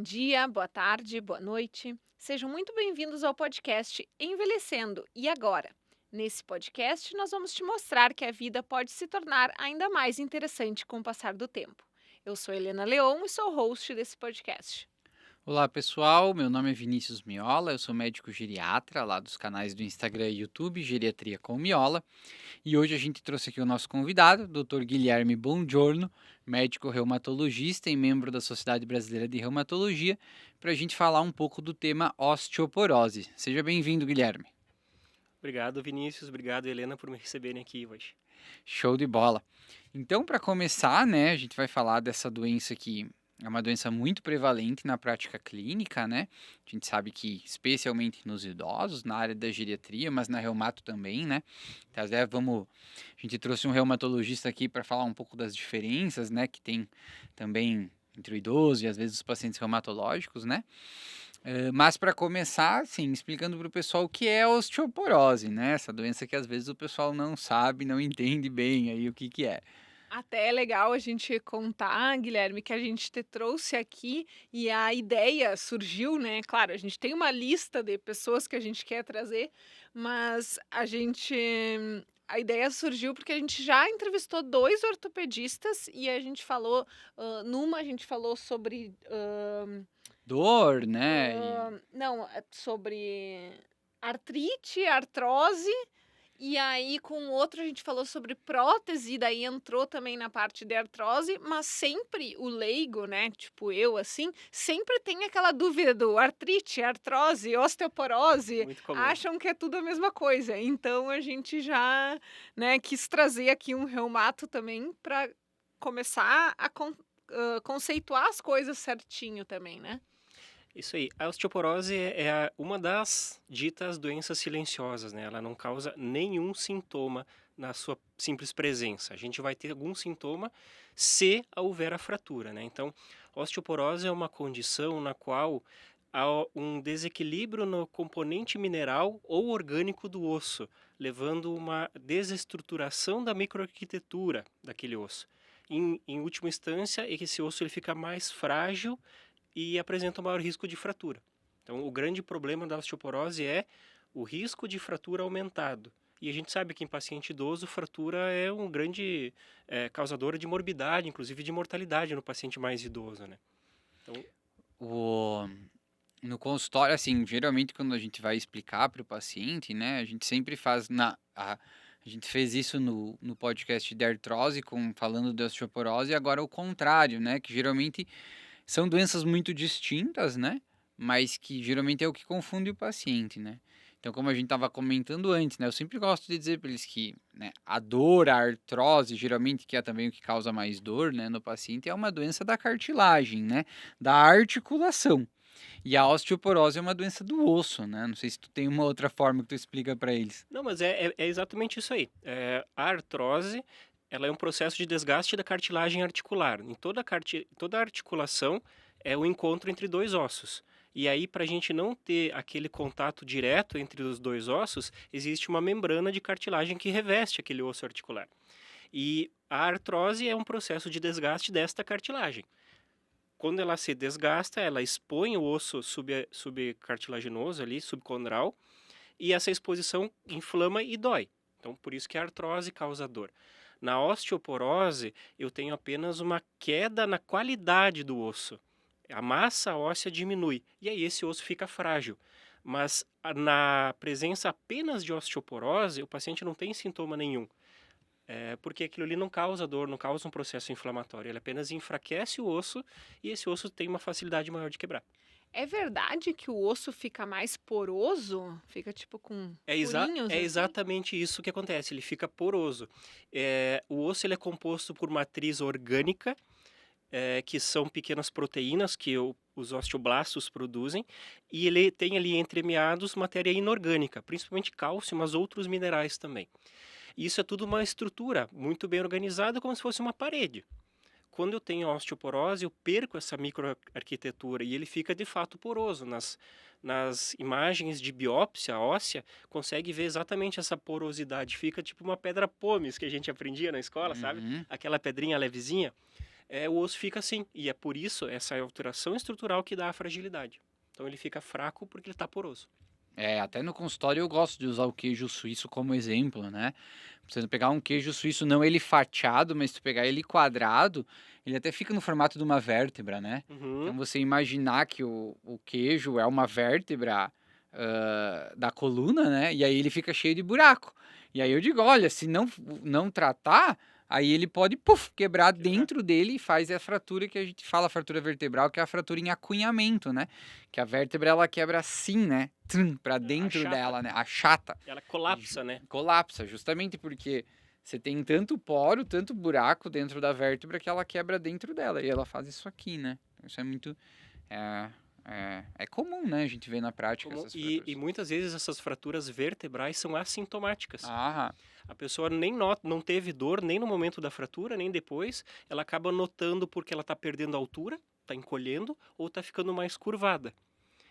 dia, boa tarde, boa noite. Sejam muito bem-vindos ao podcast Envelhecendo e Agora. Nesse podcast, nós vamos te mostrar que a vida pode se tornar ainda mais interessante com o passar do tempo. Eu sou Helena Leon e sou host desse podcast. Olá pessoal, meu nome é Vinícius Miola, eu sou médico geriatra lá dos canais do Instagram e YouTube, Geriatria com Miola, e hoje a gente trouxe aqui o nosso convidado, Dr. Guilherme Bongiorno, médico reumatologista e membro da Sociedade Brasileira de Reumatologia, para a gente falar um pouco do tema osteoporose. Seja bem-vindo, Guilherme. Obrigado, Vinícius. Obrigado, Helena, por me receberem aqui hoje. Show de bola. Então, para começar, né, a gente vai falar dessa doença que é uma doença muito prevalente na prática clínica, né? A gente sabe que, especialmente nos idosos, na área da geriatria, mas na reumato também, né? Então, a gente trouxe um reumatologista aqui para falar um pouco das diferenças, né, que tem também entre o idoso e às vezes os pacientes reumatológicos, né? Mas para começar, assim, explicando para o pessoal o que é a osteoporose, né? Essa doença que às vezes o pessoal não sabe, não entende bem aí o que é. Até é legal a gente contar, Guilherme, que a gente te trouxe aqui e a ideia surgiu, né? Claro, a gente tem uma lista de pessoas que a gente quer trazer, mas a ideia surgiu porque a gente já entrevistou dois ortopedistas e a gente falou, numa a gente falou sobre, Dor, né? não, sobre artrite, artrose. E aí, com o outro, a gente falou sobre prótese, daí entrou também na parte de artrose, mas sempre o leigo, né, tipo eu, assim, sempre tem aquela dúvida do artrite, artrose, osteoporose, Muito comum. acham que é tudo a mesma coisa. Então, a gente já, né, quis trazer aqui um reumato também para começar a conceituar as coisas certinho também, né? Isso aí. A osteoporose é uma das ditas doenças silenciosas, né? Ela não causa nenhum sintoma na sua simples presença. A gente vai ter algum sintoma se houver a fratura, né? Então, a osteoporose é uma condição na qual há um desequilíbrio no componente mineral ou orgânico do osso, levando uma desestruturação da microarquitetura daquele osso. Em última instância, esse osso ele fica mais frágil e apresenta um maior risco de fratura. Então, o grande problema da osteoporose é o risco de fratura aumentado. E a gente sabe que em paciente idoso, fratura é um grande causador de morbidade, inclusive de mortalidade no paciente mais idoso, né? Então, O, no consultório, assim, geralmente quando a gente vai explicar para o paciente, né, a gente sempre faz a gente fez isso no podcast de artrose, falando de osteoporose, e agora o contrário, né, que geralmente são doenças muito distintas, né? Mas que geralmente é o que confunde o paciente, né? Então, como a gente estava comentando antes, né? Eu sempre gosto de dizer para eles que, né, a dor, a artrose, geralmente que é também o que causa mais dor, né, no paciente, é uma doença da cartilagem, né? Da articulação. E a osteoporose é uma doença do osso, né? Não sei se tu tem uma outra forma que tu explica para eles. não, mas é exatamente isso aí. A artrose, ela é um processo de desgaste da cartilagem articular. Em toda articulação é o encontro entre dois ossos. E aí, para a gente não ter aquele contato direto entre os dois ossos, existe uma membrana de cartilagem que reveste aquele osso articular. E a artrose é um processo de desgaste desta cartilagem. Quando ela se desgasta, ela expõe o osso subcartilaginoso ali, subcondral, e essa exposição inflama e dói. Então, por isso que a artrose causa dor. Na osteoporose, eu tenho apenas uma queda na qualidade do osso. A massa óssea diminui e aí esse osso fica frágil. Mas na presença apenas de osteoporose, o paciente não tem sintoma nenhum. Porque aquilo ali não causa dor, não causa um processo inflamatório. Ele apenas enfraquece o osso e esse osso tem uma facilidade maior de quebrar. É verdade que o osso fica mais poroso? Fica tipo com furinhos É assim? exatamente isso que acontece, ele fica poroso. O osso ele é composto por matriz orgânica, que são pequenas proteínas que os osteoblastos produzem, e ele tem ali entremeados matéria inorgânica, principalmente cálcio, mas outros minerais também. E isso é tudo uma estrutura muito bem organizada, como se fosse uma parede. Quando eu tenho osteoporose, eu perco essa microarquitetura e ele fica de fato poroso. Nas imagens de biópsia óssea, consegue ver exatamente essa porosidade. Fica tipo uma pedra pomes que a gente aprendia na escola, sabe? Uhum. Aquela pedrinha levezinha. o osso fica assim. E é por isso, essa alteração estrutural que dá a fragilidade. Então ele fica fraco porque ele está poroso. Até no consultório eu gosto de usar o queijo suíço como exemplo, né? Você pegar um queijo suíço, não ele fatiado, mas tu pegar ele quadrado, ele até fica no formato de uma vértebra, né? Uhum. Então você imaginar que o queijo é uma vértebra da coluna, né? E aí ele fica cheio de buraco. E aí eu digo, olha, se não tratar, aí ele pode, quebrar dentro dele e faz a fratura que a gente fala, a fratura vertebral, que é a fratura em acunhamento, né? Que a vértebra ela quebra assim, né? Para dentro Achata. dela, né? Achata. Ela colapsa, né? Colapsa, justamente porque você tem tanto poro, tanto buraco dentro da vértebra que ela quebra dentro dela. E ela faz isso aqui, né? Isso é muito. É comum, né? A gente vê na prática essas fraturas. E muitas vezes essas fraturas vertebrais são assintomáticas. Ah, A pessoa nem não teve dor nem no momento da fratura, nem depois. Ela acaba notando porque ela está perdendo altura, está encolhendo ou está ficando mais curvada.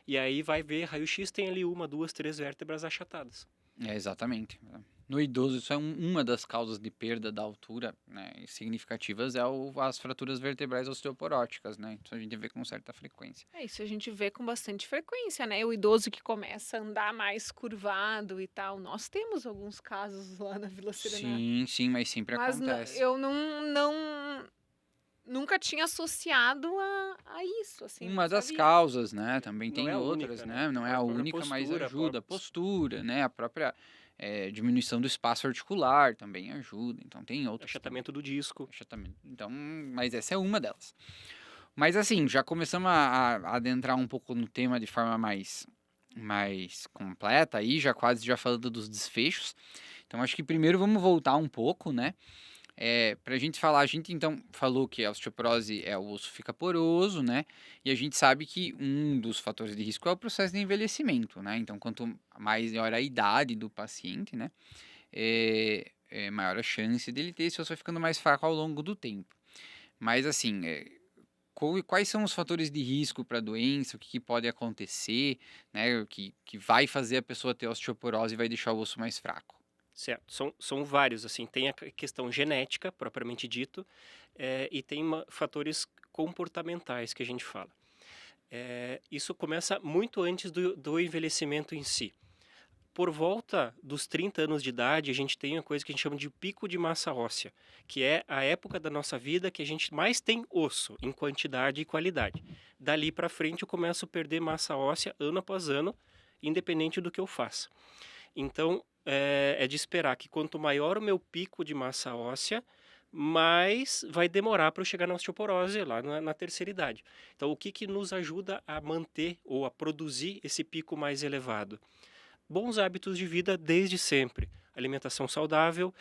E aí vai ver, raio-x tem ali 1, 2, 3 vértebras achatadas. exatamente. No idoso, isso é uma das causas de perda da altura, né, significativas, as fraturas vertebrais osteoporóticas, né? Isso a gente vê com certa frequência. Isso a gente vê com bastante frequência, né? O idoso que começa a andar mais curvado e tal. Nós temos alguns casos lá na Vila Serenata. Sim, mas sempre Mas acontece. eu nunca tinha associado a isso, assim, não Uma das sabia. causas, né? Também Não tem é a outras, única, né? né? Não é A a própria única, mas postura, ajuda. A postura, né? A própria diminuição do espaço articular também ajuda. Então tem outras. achatamento do disco. Achatamento. Então, mas essa é uma delas. Mas assim, já começamos a adentrar um pouco no tema de forma mais completa aí, já falando dos desfechos. Então acho que primeiro vamos voltar um pouco, né? Pra gente falar, a gente então falou que a osteoporose o osso fica poroso, né? E a gente sabe que um dos fatores de risco é o processo de envelhecimento, né? Então, quanto maior a idade do paciente, né? Maior a chance dele ter esse osso ficando mais fraco ao longo do tempo. Mas assim, quais são os fatores de risco para a doença, o que pode acontecer, né? O que vai fazer a pessoa ter osteoporose e vai deixar o osso mais fraco? Certo, são vários, assim, tem a questão genética, propriamente dito, e tem fatores comportamentais que a gente fala. Isso começa muito antes do envelhecimento em si. Por volta dos 30 anos de idade, a gente tem uma coisa que a gente chama de pico de massa óssea, que é a época da nossa vida que a gente mais tem osso, em quantidade e qualidade. Dali para frente eu começo a perder massa óssea ano após ano, independente do que eu faça. Então, é de esperar que quanto maior o meu pico de massa óssea, mais vai demorar para eu chegar na osteoporose lá na terceira idade. Então, o que nos ajuda a manter ou a produzir esse pico mais elevado? Bons hábitos de vida desde sempre. Alimentação saudável,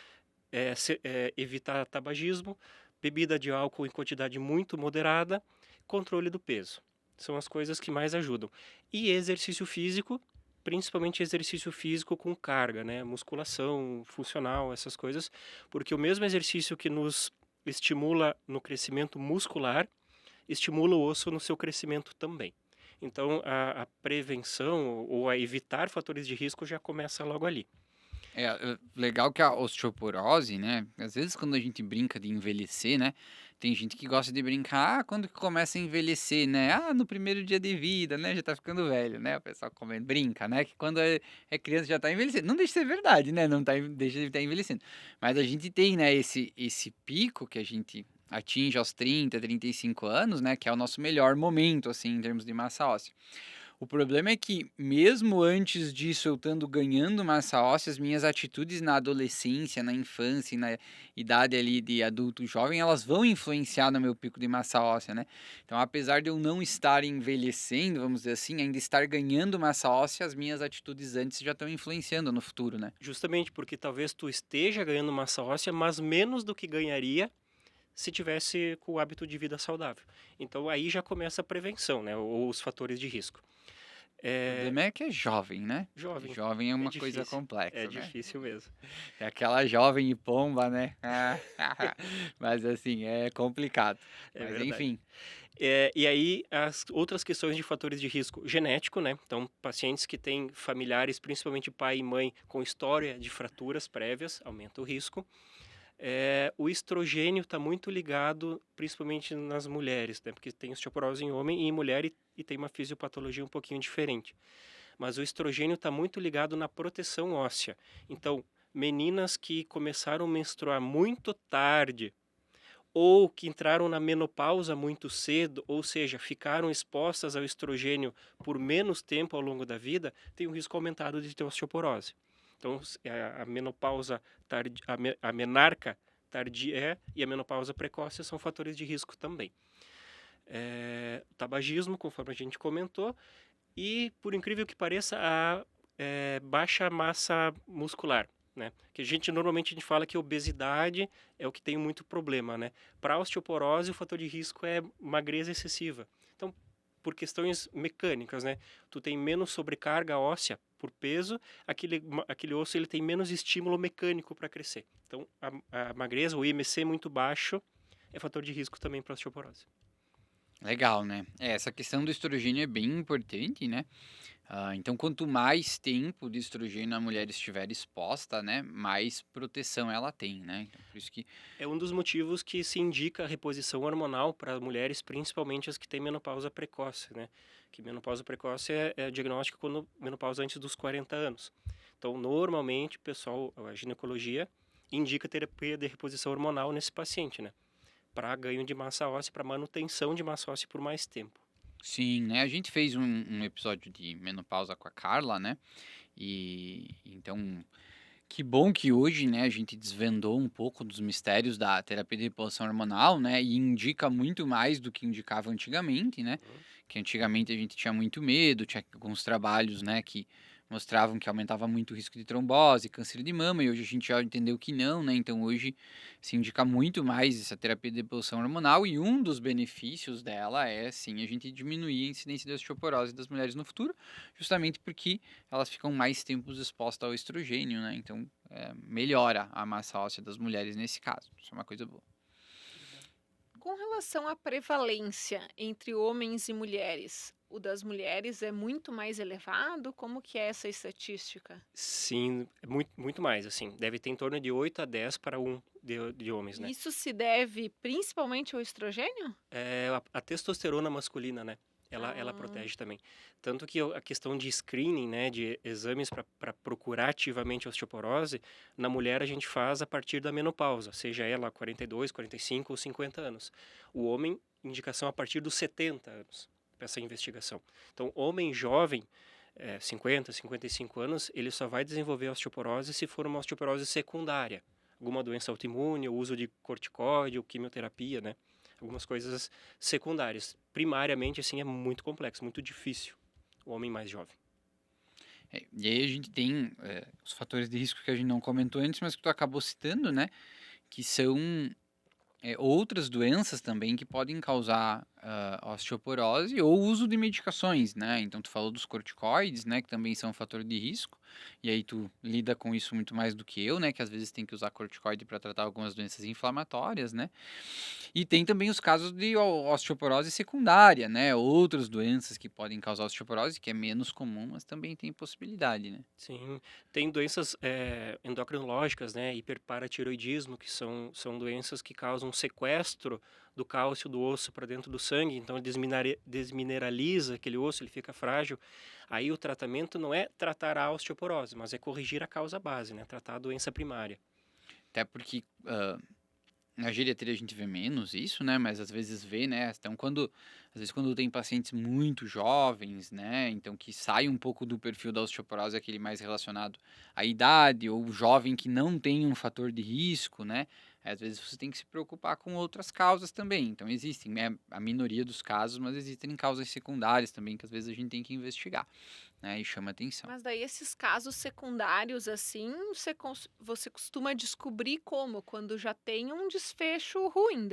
evitar tabagismo, bebida de álcool em quantidade muito moderada, controle do peso. São as coisas que mais ajudam. E exercício físico, principalmente exercício físico com carga, né? Musculação, funcional, essas coisas, porque o mesmo exercício que nos estimula no crescimento muscular, estimula o osso no seu crescimento também. Então, a prevenção ou a evitar fatores de risco já começa logo ali. Legal que a osteoporose, né? Às vezes quando a gente brinca de envelhecer, né? Tem gente que gosta de brincar, quando que começa a envelhecer, né? No primeiro dia de vida, né? Já tá ficando velho, né? O pessoal brinca, né? Que quando é criança já tá envelhecendo. Não deixa de ser verdade, né? Não deixa de estar envelhecendo. Mas a gente tem, né, esse pico que a gente atinge aos 30, 35 anos, né? Que é o nosso melhor momento, assim, em termos de massa óssea. O problema é que, mesmo antes disso, eu estando ganhando massa óssea, as minhas atitudes na adolescência, na infância e na idade ali de adulto jovem, elas vão influenciar no meu pico de massa óssea, né? Então, apesar de eu não estar envelhecendo, vamos dizer assim, ainda estar ganhando massa óssea, as minhas atitudes antes já estão influenciando no futuro, né? Justamente porque talvez tu esteja ganhando massa óssea, mas menos do que ganharia se tivesse com o hábito de vida saudável. Então, aí já começa a prevenção, né? Ou os fatores de risco. O problema é que é jovem, né? Jovem. Jovem é uma coisa difícil. complexa, É né? difícil mesmo. É aquela jovem e pomba, né? Mas assim, é complicado. É Mas verdade. enfim. E aí, as outras questões de fatores de risco genético, né? Então, pacientes que têm familiares, principalmente pai e mãe, com história de fraturas prévias, aumenta o risco. O estrogênio está muito ligado, principalmente nas mulheres, né? Porque tem osteoporose em homem e em mulher e tem uma fisiopatologia um pouquinho diferente. Mas o estrogênio está muito ligado na proteção óssea. Então, meninas que começaram a menstruar muito tarde ou que entraram na menopausa muito cedo, ou seja, ficaram expostas ao estrogênio por menos tempo ao longo da vida, têm um risco aumentado de ter osteoporose. Então, a menopausa tardia, a menarca tardia e a menopausa precoce são fatores de risco também. Tabagismo, conforme a gente comentou, e, por incrível que pareça, a baixa massa muscular, né? Que normalmente a gente fala que obesidade é o que tem muito problema, né? Para osteoporose, o fator de risco é magreza excessiva. Então, por questões mecânicas, né? Tu tem menos sobrecarga óssea por peso, aquele osso ele tem menos estímulo mecânico para crescer. Então, a magreza, o IMC muito baixo, é fator de risco também para osteoporose. Legal, né? Essa questão do estrogênio é bem importante, né? Então, quanto mais tempo de estrogênio a mulher estiver exposta, né, mais proteção ela tem, né? Então, por isso que É um dos motivos que se indica a reposição hormonal para mulheres, principalmente as que têm menopausa precoce, né? Que menopausa precoce é diagnóstico quando menopausa antes dos 40 anos. Então, normalmente, a ginecologia indica terapia de reposição hormonal nesse paciente, né? Para ganho de massa óssea, para manutenção de massa óssea por mais tempo. sim, né? A gente fez um episódio de menopausa com a Carla, né? E então, que bom que hoje, né, a gente desvendou um pouco dos mistérios da terapia de reposição hormonal, né? E indica muito mais do que indicava antigamente, né? Que antigamente a gente tinha muito medo, tinha alguns trabalhos, né, que mostravam que aumentava muito o risco de trombose, câncer de mama, e hoje a gente já entendeu que não, né? Então hoje se indica muito mais essa terapia de reposição hormonal e um dos benefícios dela é, sim, a gente diminuir a incidência de osteoporose das mulheres no futuro, justamente porque elas ficam mais tempos expostas ao estrogênio, né? Então melhora a massa óssea das mulheres nesse caso. Isso é uma coisa boa. Com relação à prevalência entre homens e mulheres, o das mulheres é muito mais elevado? Como que é essa estatística? Sim, muito, muito mais, assim. Deve ter em torno de 8 a 10 para 1 de homens, né? Isso se deve principalmente ao estrogênio? A testosterona masculina, né? Ela Ah, protege também. Tanto que a questão de screening, né, de exames para procurar ativamente a osteoporose, na mulher a gente faz a partir da menopausa, seja ela 42, 45 ou 50 anos. O homem, indicação a partir dos 70 anos para essa investigação. Então, homem jovem, 50, 55 anos, ele só vai desenvolver osteoporose se for uma osteoporose secundária. Alguma doença autoimune, o uso de corticoide ou quimioterapia, né? Algumas coisas secundárias. Primariamente, assim, é muito complexo, muito difícil o homem mais jovem. E aí a gente tem os fatores de risco que a gente não comentou antes, mas que tu acabou citando, né? Que são outras doenças também que podem causar osteoporose ou uso de medicações, né? Então tu falou dos corticoides, né? Que também são um fator de risco. E aí tu lida com isso muito mais do que eu, né? Que às vezes tem que usar corticoide para tratar algumas doenças inflamatórias, né? E tem também os casos de osteoporose secundária, né? Outras doenças que podem causar osteoporose, que é menos comum, mas também tem possibilidade, né? Sim, tem doenças endocrinológicas, né? Hiperparatiroidismo, que são doenças que causam sequestro do cálcio do osso para dentro do sangue, então ele desmineraliza aquele osso, ele fica frágil. Aí o tratamento não é tratar a osteoporose, mas é corrigir a causa base, né? Tratar a doença primária. Até porque na geriatria a gente vê menos isso, né? Mas às vezes vê, né? Então, às vezes quando tem pacientes muito jovens, né? Então, que sai um pouco do perfil da osteoporose, aquele mais relacionado à idade, ou jovem que não tem um fator de risco, né? Às vezes você tem que se preocupar com outras causas também. Então, existem, né? A minoria dos casos, mas existem causas secundárias também, que às vezes a gente tem que investigar, né? E chama atenção. mas daí esses casos secundários, assim, você costuma descobrir como? Quando já tem um desfecho ruim,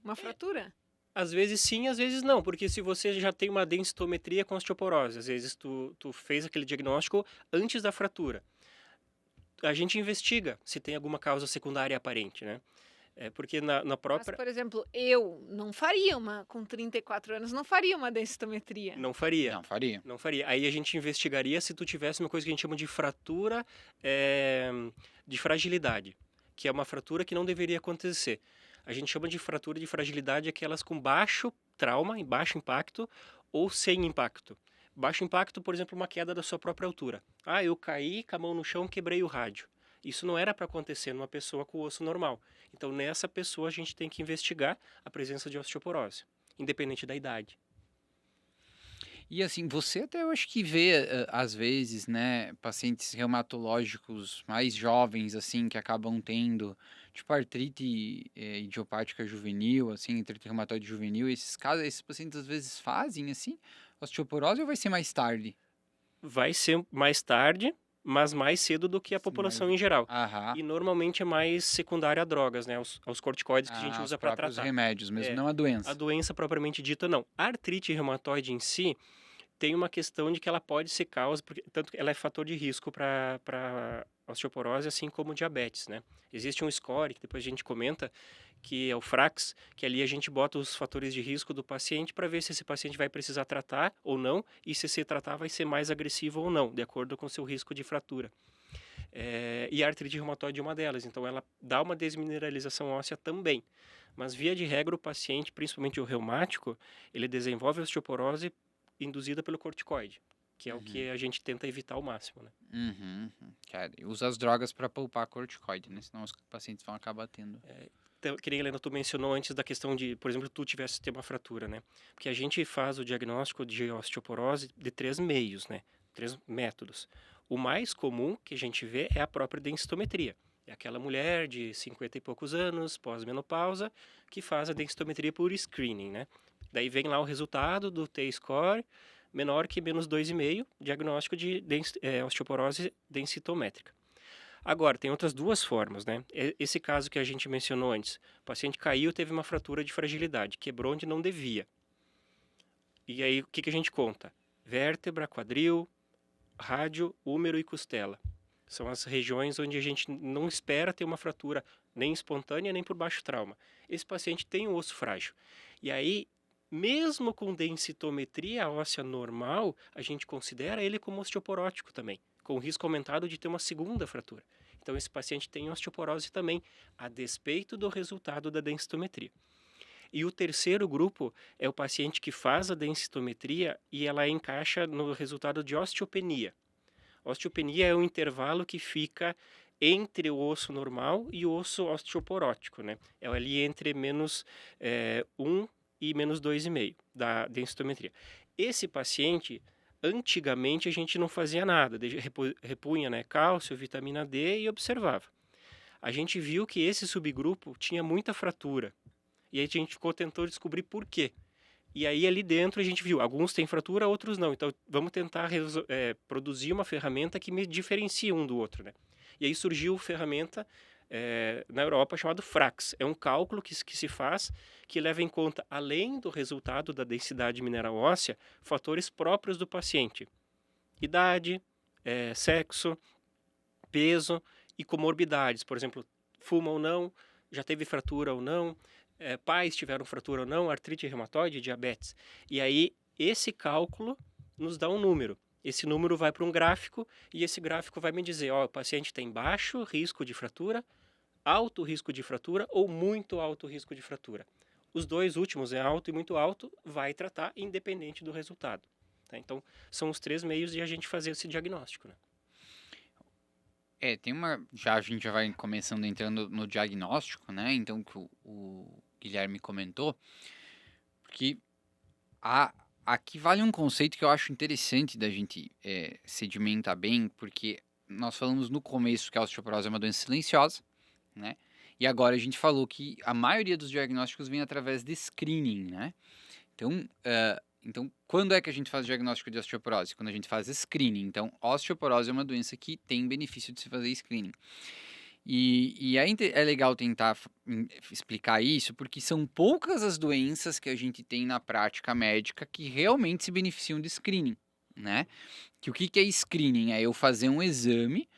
uma fratura? Às vezes sim, às vezes não, porque se você já tem uma densitometria com osteoporose, às vezes tu fez aquele diagnóstico antes da fratura. A gente investiga se tem alguma causa secundária aparente, né? Porque na Mas, própria... por exemplo, eu não faria com 34 anos, não faria uma densitometria. Não faria. Não, faria. Não faria. Aí a gente investigaria se tu tivesse uma coisa que a gente chama de fratura de fragilidade, que é uma fratura que não deveria acontecer. A gente chama de fratura de fragilidade aquelas com baixo trauma, em baixo impacto, ou sem impacto. Baixo impacto, por exemplo, uma queda da sua própria altura. Ah, eu caí com a mão no chão, quebrei o rádio. Isso não era para acontecer numa pessoa com osso normal. Então, nessa pessoa, a gente tem que investigar a presença de osteoporose, independente da idade. E assim, você até eu acho que vê, às vezes, né, pacientes reumatológicos mais jovens, assim, que acabam tendo, tipo, artrite idiopática juvenil, assim, artrite reumatoide juvenil, esses casos, esses pacientes às vezes fazem, assim, osteoporose ou vai ser mais tarde? Vai ser mais tarde, mas mais cedo do que a Mais... população em geral. Aham. E normalmente é mais secundário a drogas, né? Aos corticoides que a gente Os usa para próprios tratar. remédios mesmo, É, não a a doença. doença propriamente dita, não. A artrite reumatoide em si tem uma questão de que ela pode ser causa, porque, tanto que ela é fator de risco para osteoporose, assim como diabetes, né? Existe um score, que depois a gente comenta, que é o FRAX, que ali a gente bota os fatores de risco do paciente para ver se esse paciente vai precisar tratar ou não, e se tratar vai ser mais agressivo ou não, de acordo com o seu risco de fratura. E a artrite reumatoide é uma delas, então ela dá uma desmineralização óssea também. Mas via de regra o paciente, principalmente o reumático, ele desenvolve osteoporose induzida pelo corticoide, que é o que a gente tenta evitar ao máximo, né? Cara, e usa as drogas para poupar corticoide, né? Senão os pacientes vão acabar tendo. Então, que nem, Helena, tu mencionou antes da questão de, por exemplo, tu tivesse ter uma fratura, né? Porque a gente faz o diagnóstico de osteoporose de 3 meios, né? 3 métodos. O mais comum que a gente vê é a própria densitometria. É aquela mulher de 50 e poucos anos, pós-menopausa, que faz a densitometria por screening, né? Daí vem lá o resultado do T-score menor que menos 2,5, diagnóstico de osteoporose densitométrica. Agora, tem outras duas formas, né? Esse caso que a gente mencionou antes, o paciente caiu, teve uma fratura de fragilidade, quebrou onde não devia. E aí, o que a gente conta? Vértebra, quadril, rádio, úmero e costela. São as regiões onde a gente não espera ter uma fratura nem espontânea, nem por baixo trauma. Esse paciente tem um osso frágil. E aí, mesmo com densitometria óssea normal, a gente considera ele como osteoporótico também, com risco aumentado de ter uma segunda fratura. Então, esse paciente tem osteoporose também, a despeito do resultado da densitometria. E o terceiro grupo é o paciente que faz a densitometria e ela encaixa no resultado de osteopenia. Osteopenia é o intervalo que fica entre o osso normal e o osso osteoporótico, né? É ali entre menos 1 e menos 2,5 da densitometria. Esse paciente, antigamente a gente não fazia nada, repunha, né, cálcio, vitamina D e observava. A gente viu que esse subgrupo tinha muita fratura. E aí a gente ficou tentando descobrir por quê. E aí ali dentro a gente viu, alguns têm fratura, outros não. Então vamos tentar produzir uma ferramenta que me diferencie um do outro, né? E aí surgiu a ferramenta na Europa chamada FRAX. É um cálculo que se faz que leva em conta, além do resultado da densidade mineral óssea, fatores próprios do paciente. Idade, sexo, peso e comorbidades. Por exemplo, fuma ou não, já teve fratura ou não, pais tiveram fratura ou não, artrite reumatoide, diabetes. E aí, esse cálculo nos dá um número. Esse número vai para um gráfico e esse gráfico vai me dizer, o paciente tem baixo risco de fratura, alto risco de fratura ou muito alto risco de fratura. Os dois últimos, alto e muito alto, vai tratar independente do resultado. Tá? Então, são os 3 meios de a gente fazer esse diagnóstico, né? Tem uma. A gente já vai começando entrando no diagnóstico, né? Então, que o Guilherme comentou, porque aqui vale um conceito que eu acho interessante da gente sedimentar bem, porque nós falamos no começo que a osteoporose é uma doença silenciosa, né? E agora a gente falou que a maioria dos diagnósticos vem através de screening, né? Então, quando é que a gente faz o diagnóstico de osteoporose? Quando a gente faz screening. Então, osteoporose é uma doença que tem benefício de se fazer screening. E aí é legal tentar explicar isso, porque são poucas as doenças que a gente tem na prática médica que realmente se beneficiam de screening, né? Que o que é screening? É eu fazer um exame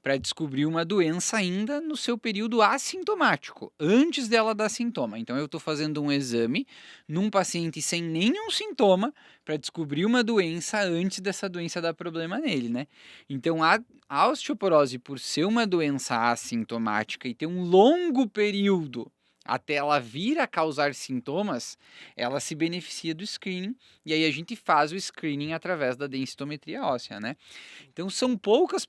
para descobrir uma doença ainda no seu período assintomático, antes dela dar sintoma. Então eu estou fazendo um exame num paciente sem nenhum sintoma para descobrir uma doença antes dessa doença dar problema nele, né? Então a osteoporose, por ser uma doença assintomática e ter um longo período até ela vir a causar sintomas, ela se beneficia do screening, e aí a gente faz o screening através da densitometria óssea, né? Então são poucas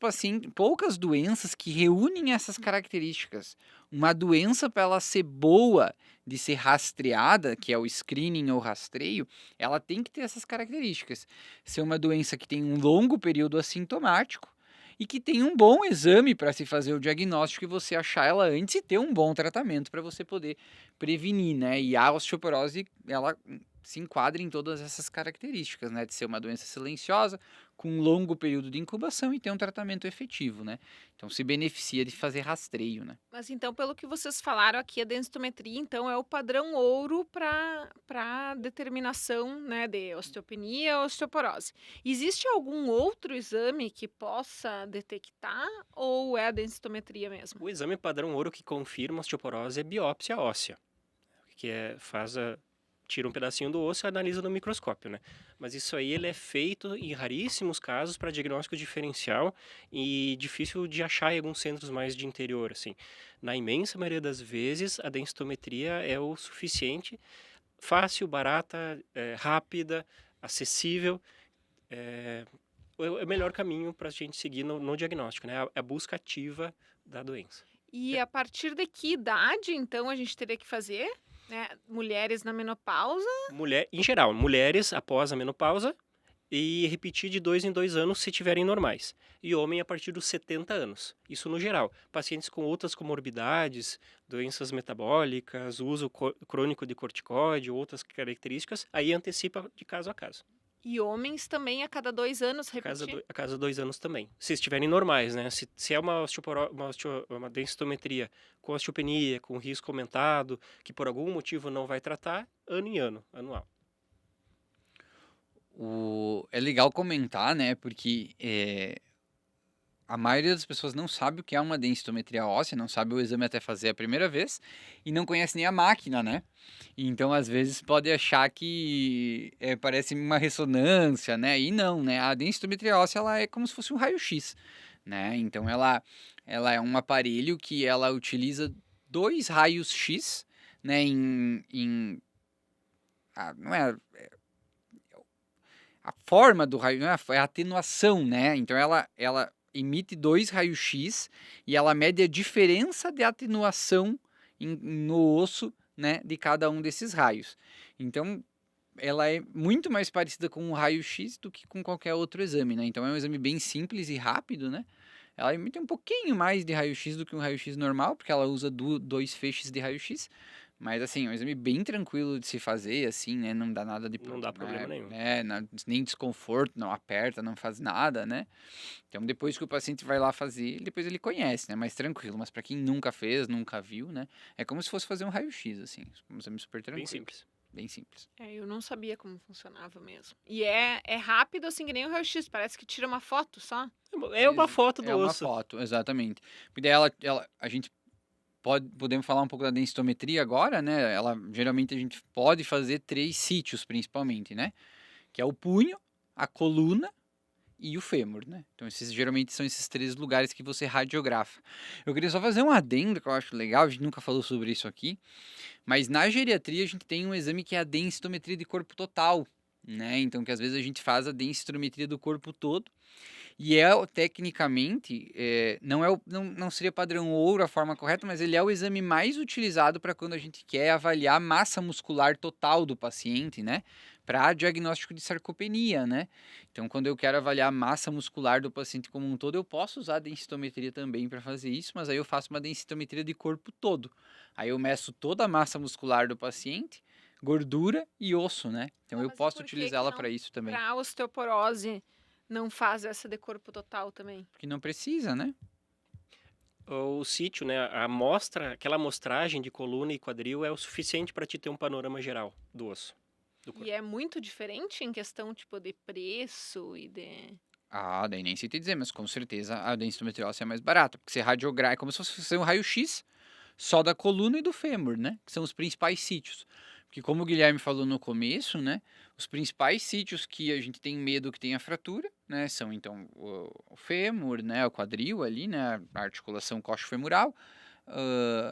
doenças que reúnem essas características. Uma doença, para ela ser boa de ser rastreada, que é o screening ou rastreio, ela tem que ter essas características. Ser uma doença que tem um longo período assintomático e que tem um bom exame para se fazer o diagnóstico e você achar ela antes e ter um bom tratamento para você poder prevenir, né? E a osteoporose, ela se enquadra em todas essas características, né? De ser uma doença silenciosa, com um longo período de incubação e ter um tratamento efetivo, né? Então se beneficia de fazer rastreio, né? Mas então, pelo que vocês falaram aqui, a densitometria, então, é o padrão ouro para determinação, né, de osteopenia ou osteoporose. Existe algum outro exame que possa detectar ou é a densitometria mesmo? O exame padrão ouro que confirma a osteoporose é biópsia óssea, que tira um pedacinho do osso e analisa no microscópio, né? Mas isso aí ele é feito em raríssimos casos para diagnóstico diferencial e difícil de achar em alguns centros mais de interior, assim. Na imensa maioria das vezes, a densitometria é o suficiente, fácil, barata, rápida, acessível, é o melhor caminho para a gente seguir no diagnóstico, né? A busca ativa da doença. E a partir de que idade, então, a gente teria que fazer? Né? Mulheres na menopausa? Em geral, mulheres após a menopausa e repetir de 2 em 2 anos se tiverem normais. E homem a partir dos 70 anos. Isso no geral. Pacientes com outras comorbidades, doenças metabólicas, uso crônico de corticoide, outras características, aí antecipa de caso a caso. E homens também a cada 2 anos repetir? A cada 2 anos também. Se estiverem normais, né? Se é uma densitometria com osteopenia, com risco aumentado, que por algum motivo não vai tratar, ano em ano, anual. É legal comentar, né? Porque a maioria das pessoas não sabe o que é uma densitometria óssea, não sabe o exame até fazer a primeira vez e não conhece nem a máquina, né? Então, às vezes, pode achar que parece uma ressonância, né? E não, né? A densitometria óssea, ela é como se fosse um raio-x, né? Então, ela é um aparelho que ela utiliza 2 raios X, né? Não é a forma do raio, não é a atenuação, né? Então, ela emite 2 raios-x e ela mede a diferença de atenuação no osso, né, de cada um desses raios. Então, ela é muito mais parecida com um raio-x do que com qualquer outro exame, né? Então, é um exame bem simples e rápido, né? Ela emite um pouquinho mais de raio-x do que um raio-x normal, porque ela usa 2 feixes de raio-x. Mas, assim, é um exame bem tranquilo de se fazer, assim, né? Não dá nada de Não dá problema nenhum. Nem desconforto, não aperta, não faz nada, né? Então, depois que o paciente vai lá fazer, depois ele conhece, né? Mais tranquilo. Mas para quem nunca fez, nunca viu, né? É como se fosse fazer um raio-x, assim. Um exame super tranquilo. Bem simples. Bem simples. Eu não sabia como funcionava mesmo. E é rápido, assim, que nem o raio-x. Parece que tira uma foto só. É uma foto do osso. É uma foto, exatamente. Porque daí a gente podemos falar um pouco da densitometria agora, né? Geralmente a gente pode fazer 3 sítios, principalmente, né? Que é o punho, a coluna e o fêmur, né? Então, geralmente são esses 3 lugares que você radiografa. Eu queria só fazer um adendo que eu acho legal, a gente nunca falou sobre isso aqui, mas na geriatria a gente tem um exame que é a densitometria de corpo total, né? Então, que às vezes a gente faz a densitometria do corpo todo, e tecnicamente, não seria padrão ouro a forma correta, mas ele é o exame mais utilizado para quando a gente quer avaliar a massa muscular total do paciente, né? Para diagnóstico de sarcopenia, né? Então, quando eu quero avaliar a massa muscular do paciente como um todo, eu posso usar a densitometria também para fazer isso, mas aí eu faço uma densitometria de corpo todo. Aí eu meço toda a massa muscular do paciente, gordura e osso, né? Então, eu Mas posso por que utilizá-la não? para isso também. Para osteoporose não faz essa de corpo total também? Porque não precisa, né? O sítio, né? Aquela amostragem de coluna e quadril é o suficiente para te ter um panorama geral do osso. E é muito diferente em questão, tipo, de preço e de... Ah, daí nem sei te dizer, mas com certeza a densitometria óssea é mais barata, porque você radiogra é como se fosse um raio-x só da coluna e do fêmur, né? Que são os principais sítios. Porque como o Guilherme falou no começo, né? Os principais sítios que a gente tem medo que tenha fratura, né? São então o fêmur, né? O quadril ali, né? A articulação coxofemoral,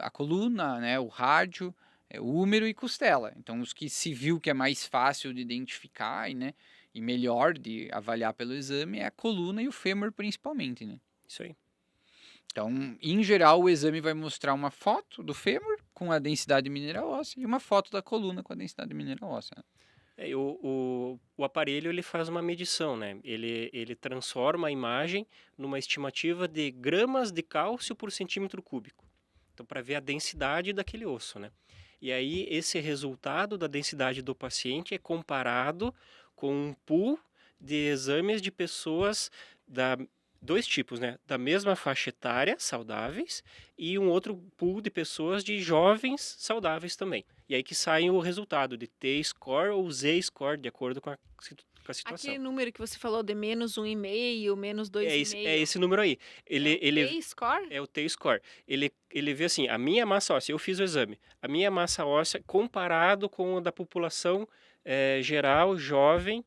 a coluna, né? O rádio, o úmero e costela. Então os que se viu que é mais fácil de identificar e, né? E melhor de avaliar pelo exame é a coluna e o fêmur principalmente, né? Isso aí. Então, em geral, o exame vai mostrar uma foto do fêmur com a densidade mineral óssea e uma foto da coluna com a densidade mineral óssea, né? E o aparelho ele faz uma medição, né? Ele transforma a imagem numa estimativa de gramas de cálcio por centímetro cúbico. Então, para ver a densidade daquele osso, né? E aí, esse resultado da densidade do paciente é comparado com um pool de exames de pessoas da dois tipos, né? Da mesma faixa etária, saudáveis, e um outro pool de pessoas de jovens saudáveis também. E aí que sai o resultado de T-score ou Z-score, de acordo com a situação. Aquele número que você falou de menos 1,5, menos É esse 2,5. número aí. Ele T-score? é o T-score. Ele vê assim, a minha massa óssea, eu fiz o exame, a minha massa óssea comparado com a da população geral, jovem,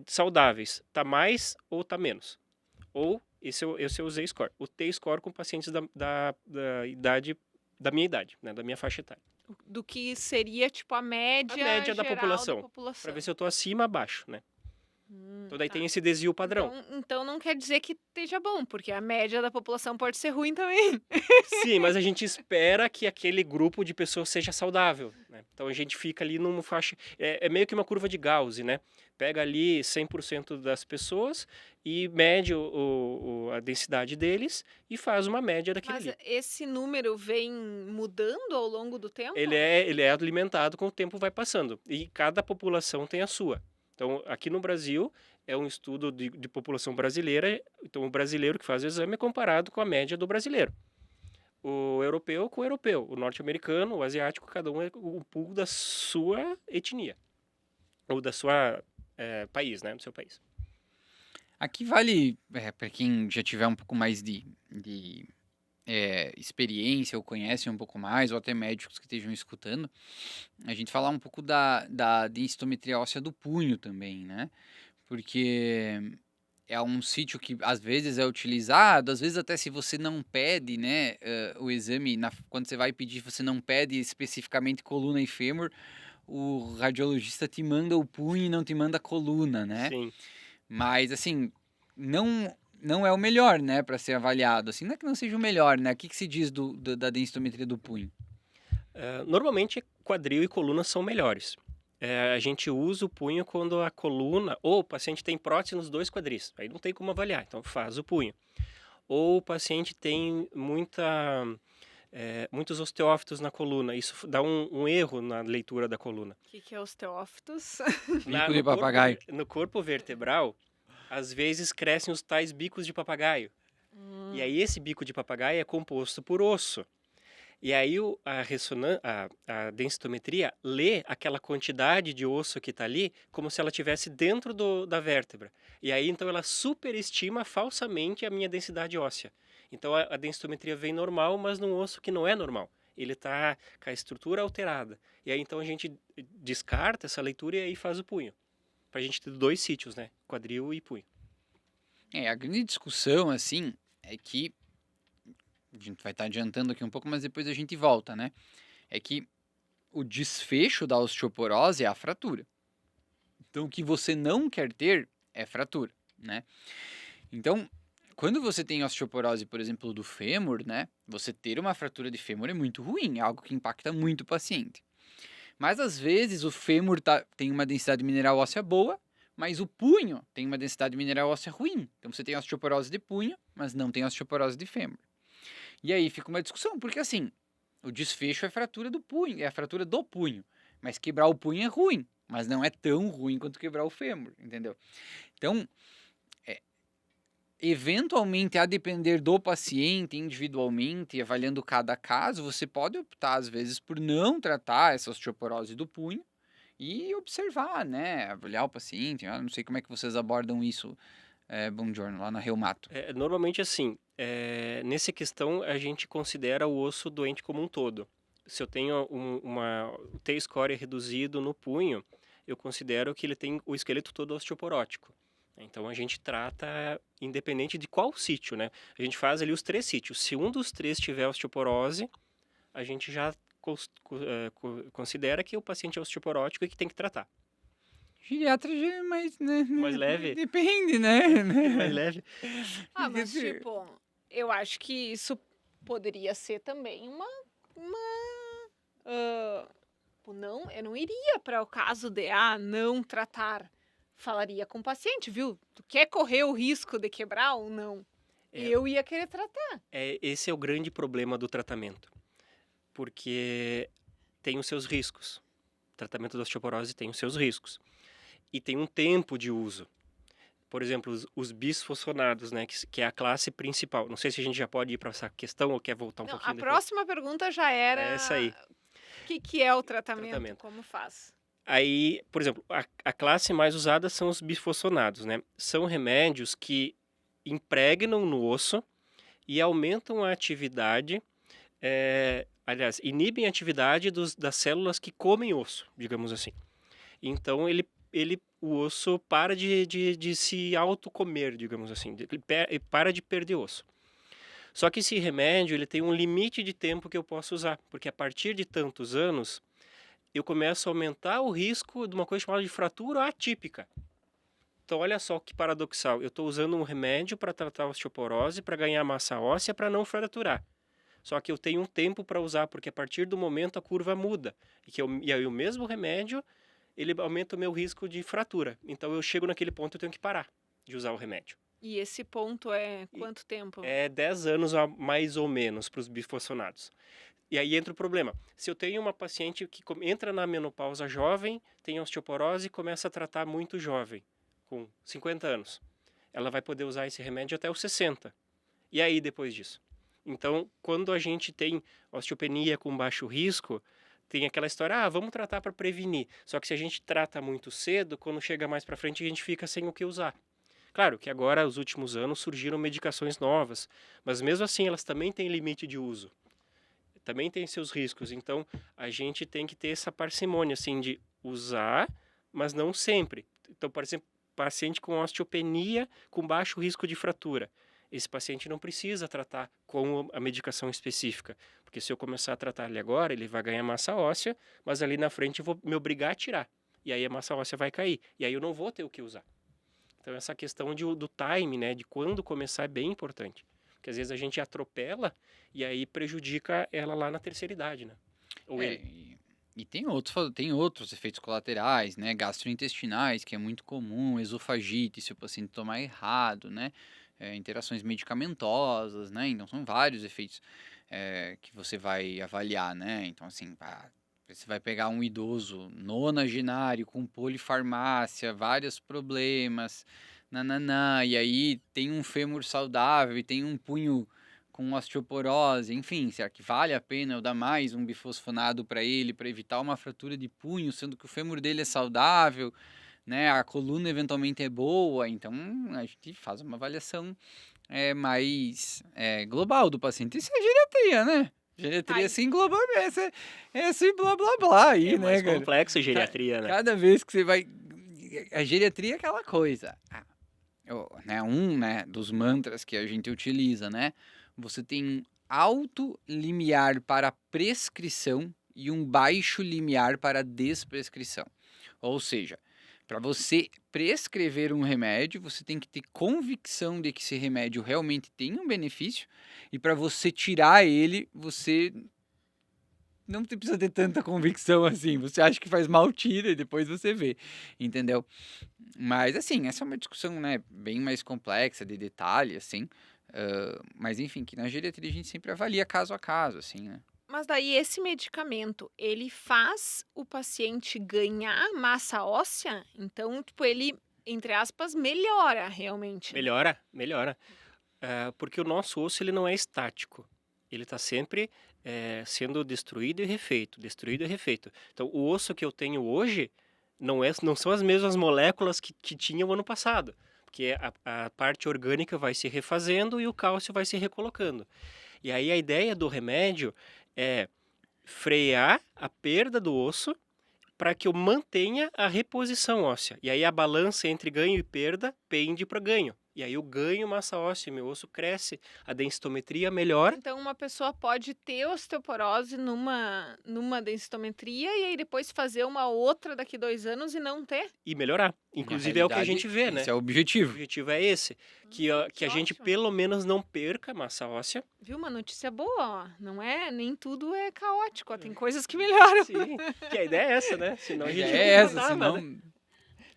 saudáveis, tá mais ou tá menos? Ou esse eu usei score. O T-score com pacientes da idade, da minha idade, né, da minha faixa etária. Do que seria, tipo, a média média da geral população, da população. Para ver se eu tô acima ou abaixo, né? Então daí Tá. tem esse desvio padrão. Então não quer dizer que esteja bom, porque a média da população pode ser ruim também. Sim, mas a gente espera que aquele grupo de pessoas seja saudável, né? Então a gente fica ali numa faixa. É meio que uma curva de Gauss, né? Pega ali 100% das pessoas e mede a densidade deles e faz uma média daquilo Mas ali. esse número vem mudando ao longo do tempo? Ele é alimentado com o tempo vai passando. E cada população tem a sua. Então, aqui no Brasil, é um estudo de população brasileira. Então, o brasileiro que faz o exame é comparado com a média do brasileiro. O europeu com o europeu. O norte-americano, o asiático, cada um é o pool da sua etnia. Ou da sua país, né? Do seu país. Aqui vale, para quem já tiver um pouco mais de experiência ou conhece um pouco mais, ou até médicos que estejam escutando, a gente falar um pouco da densitometria óssea do punho também, né? Porque é um sítio que às vezes é utilizado, às vezes até se você não pede, né, o exame, quando você vai pedir, você não pede especificamente coluna e fêmur, o radiologista te manda o punho e não te manda a coluna, né? Sim. Mas, assim, não é o melhor, né, para ser avaliado. Assim, não é que não seja o melhor, né? O que se diz da densitometria do punho? Normalmente, quadril e coluna são melhores. A gente usa o punho quando a coluna, ou o paciente tem prótese nos dois quadris, aí não tem como avaliar, então faz o punho. Ou o paciente tem muitos osteófitos na coluna, isso dá um erro na leitura da coluna. O que é osteófitos? Bico de papagaio. No corpo vertebral, às vezes crescem os tais bicos de papagaio. E aí esse bico de papagaio é composto por osso. E aí a densitometria lê aquela quantidade de osso que está ali como se ela estivesse dentro da vértebra. E aí então ela superestima falsamente a minha densidade óssea. Então a densitometria vem normal, mas num osso que não é normal. Ele está com a estrutura alterada. E aí então a gente descarta essa leitura e aí faz o punho. Para a gente ter dois sítios, né? Quadril e punho. A grande discussão, assim, é que a gente vai estar adiantando aqui um pouco, mas depois a gente volta, né? É que o desfecho da osteoporose é a fratura. Então, o que você não quer ter é fratura, né? Então, quando você tem osteoporose, por exemplo, do fêmur, né? Você ter uma fratura de fêmur é muito ruim, é algo que impacta muito o paciente. Mas, às vezes, o fêmur tem uma densidade mineral óssea boa, mas o punho tem uma densidade mineral óssea ruim. Então, você tem osteoporose de punho, mas não tem osteoporose de fêmur. E aí fica uma discussão, porque assim, o desfecho é a fratura do punho, é a fratura do punho. Mas quebrar o punho é ruim, mas não é tão ruim quanto quebrar o fêmur, entendeu? Então, eventualmente, a depender do paciente individualmente, avaliando cada caso, você pode optar, às vezes, por não tratar essa osteoporose do punho e observar, né? Avaliar o paciente. Eu não sei como é que vocês abordam isso Buongiorno, lá na Reumato? Normalmente assim, nessa questão a gente considera o osso doente como um todo. Se eu tenho uma T-score reduzido no punho, eu considero que ele tem o esqueleto todo osteoporótico. Então a gente trata independente de qual sítio, né? A gente faz ali os 3 sítios. Se um dos 3 tiver osteoporose, a gente já considera que o paciente é osteoporótico e que tem que tratar. Geriatra já é mais, né? Mais leve? Depende, né? Mais leve. Mas tipo, eu acho que isso poderia ser também não, eu não iria para o caso de não tratar. Falaria com o paciente, viu? Tu quer correr o risco de quebrar ou não? Eu ia querer tratar. Esse é o grande problema do tratamento, porque tem os seus riscos. O tratamento da osteoporose tem os seus riscos. E tem um tempo de uso. Por exemplo, os bisfosfonados, né, que é a classe principal. Não sei se a gente já pode ir para essa questão ou quer voltar um pouquinho A depois. próxima pergunta já era... É essa aí. O que é o tratamento? Como faz? Aí, por exemplo, a classe mais usada são os bisfosfonados, né? São remédios que impregnam no osso e aumentam a atividade, aliás, inibem a atividade das células que comem osso, digamos assim. Então, o osso para de se autocomer, digamos assim, ele para de perder osso. Só que esse remédio ele tem um limite de tempo que eu posso usar, porque a partir de tantos anos eu começo a aumentar o risco de uma coisa chamada de fratura atípica. Então, olha só que paradoxal. Eu estou usando um remédio para tratar a osteoporose, para ganhar massa óssea, para não fraturar. Só que eu tenho um tempo para usar, porque a partir do momento a curva muda. E aí o mesmo remédio, ele aumenta o meu risco de fratura. Então, eu chego naquele ponto e eu tenho que parar de usar o remédio. E esse ponto é quanto tempo? 10 anos mais ou menos para os bisfosfonados. E aí entra o problema. Se eu tenho uma paciente que entra na menopausa jovem, tem osteoporose e começa a tratar muito jovem, com 50 anos, ela vai poder usar esse remédio até os 60. E aí depois disso? Então, quando a gente tem osteopenia com baixo risco, tem aquela história, vamos tratar para prevenir. Só que se a gente trata muito cedo, quando chega mais para frente, a gente fica sem o que usar. Claro que agora, nos últimos anos, surgiram medicações novas, mas mesmo assim elas também têm limite de uso. Também tem seus riscos, então a gente tem que ter essa parcimônia, assim, de usar, mas não sempre. Então, por exemplo, paciente com osteopenia com baixo risco de fratura. Esse paciente não precisa tratar com a medicação específica, porque se eu começar a tratar ele agora, ele vai ganhar massa óssea, mas ali na frente eu vou me obrigar a tirar, e aí a massa óssea vai cair, e aí eu não vou ter o que usar. Então, essa questão do time, né, de quando começar é bem importante. Porque às vezes a gente atropela e aí prejudica ela lá na terceira idade, né? Ou E tem outros efeitos colaterais, né? Gastrointestinais, que é muito comum, esofagite, se o paciente tomar errado, né? Interações medicamentosas, né? Então, são vários efeitos que você vai avaliar, né? Então, assim, você vai pegar um idoso nonagenário com polifarmácia, vários problemas, nananã, e aí tem um fêmur saudável e tem um punho com osteoporose, enfim, será que vale a pena eu dar mais um bifosfonado para ele para evitar uma fratura de punho, sendo que o fêmur dele é saudável, né? A coluna eventualmente é boa, então a gente faz uma avaliação mais global do paciente. Isso é geriatria, né? Geriatria se engloba esse blá blá blá aí, né, mais cara? complexo geriatria, né? Cada vez que você vai... A geriatria é aquela coisa. Dos mantras que a gente utiliza, né? Você tem um alto limiar para prescrição e um baixo limiar para desprescrição. Ou seja, para você prescrever um remédio, você tem que ter convicção de que esse remédio realmente tem um benefício, e para você tirar ele, você não precisa ter tanta convicção assim. Você acha que faz mal, tira, e depois você vê, entendeu? Mas, assim, essa é uma discussão, né, bem mais complexa, de detalhe, assim. Mas, enfim, que na geriatria a gente sempre avalia caso a caso, assim, né? Mas daí esse medicamento, ele faz o paciente ganhar massa óssea? Então, tipo, ele, entre aspas, melhora realmente. Melhora. Porque o nosso osso ele não é estático. Ele está sempre sendo destruído e refeito, Então, o osso que eu tenho hoje não são as mesmas moléculas que tinha o ano passado. porque a parte orgânica vai se refazendo e o cálcio vai se recolocando. E aí a ideia do remédio é frear a perda do osso para que eu mantenha a reposição óssea. E aí a balança entre ganho e perda pende para ganho. E aí eu ganho massa óssea, meu osso cresce, a densitometria melhora Então, uma pessoa pode ter osteoporose numa densitometria e aí depois fazer uma outra daqui 2 anos e não ter? e melhorar. Na Inclusive é o que a realidade, gente vê, né? esse é o O objetivo. objetivo é esse, que a gente ótimo. pelo menos não perca massa óssea. Viu? Uma notícia boa, ó. Não é, nem tudo é caótico, ó, tem coisas que melhoram. Sim, que a ideia é essa, né? Senão A a gente ideia é não essa, dava, senão... né?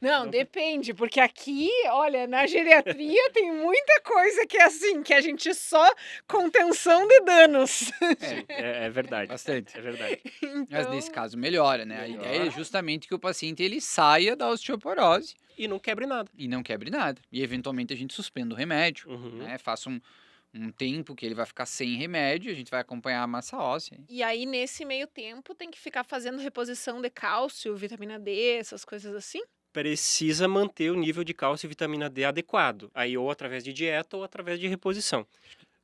Não, depende, porque aqui, olha, na geriatria tem muita coisa que é assim, que a gente só contenção de danos. Sim, é verdade. Bastante. É verdade. Mas Então, nesse caso melhora, né? A Melhora. ideia é justamente que o paciente ele saia da osteoporose E não quebre nada. e não quebre nada. E eventualmente a gente suspenda o remédio, Uhum. né? Faça um tempo que ele vai ficar sem remédio, a gente vai acompanhar a massa óssea. e aí, nesse meio tempo, tem que ficar fazendo reposição de cálcio, vitamina D, essas coisas assim? Precisa manter o nível de cálcio e vitamina D adequado. Aí ou através de dieta ou através de reposição.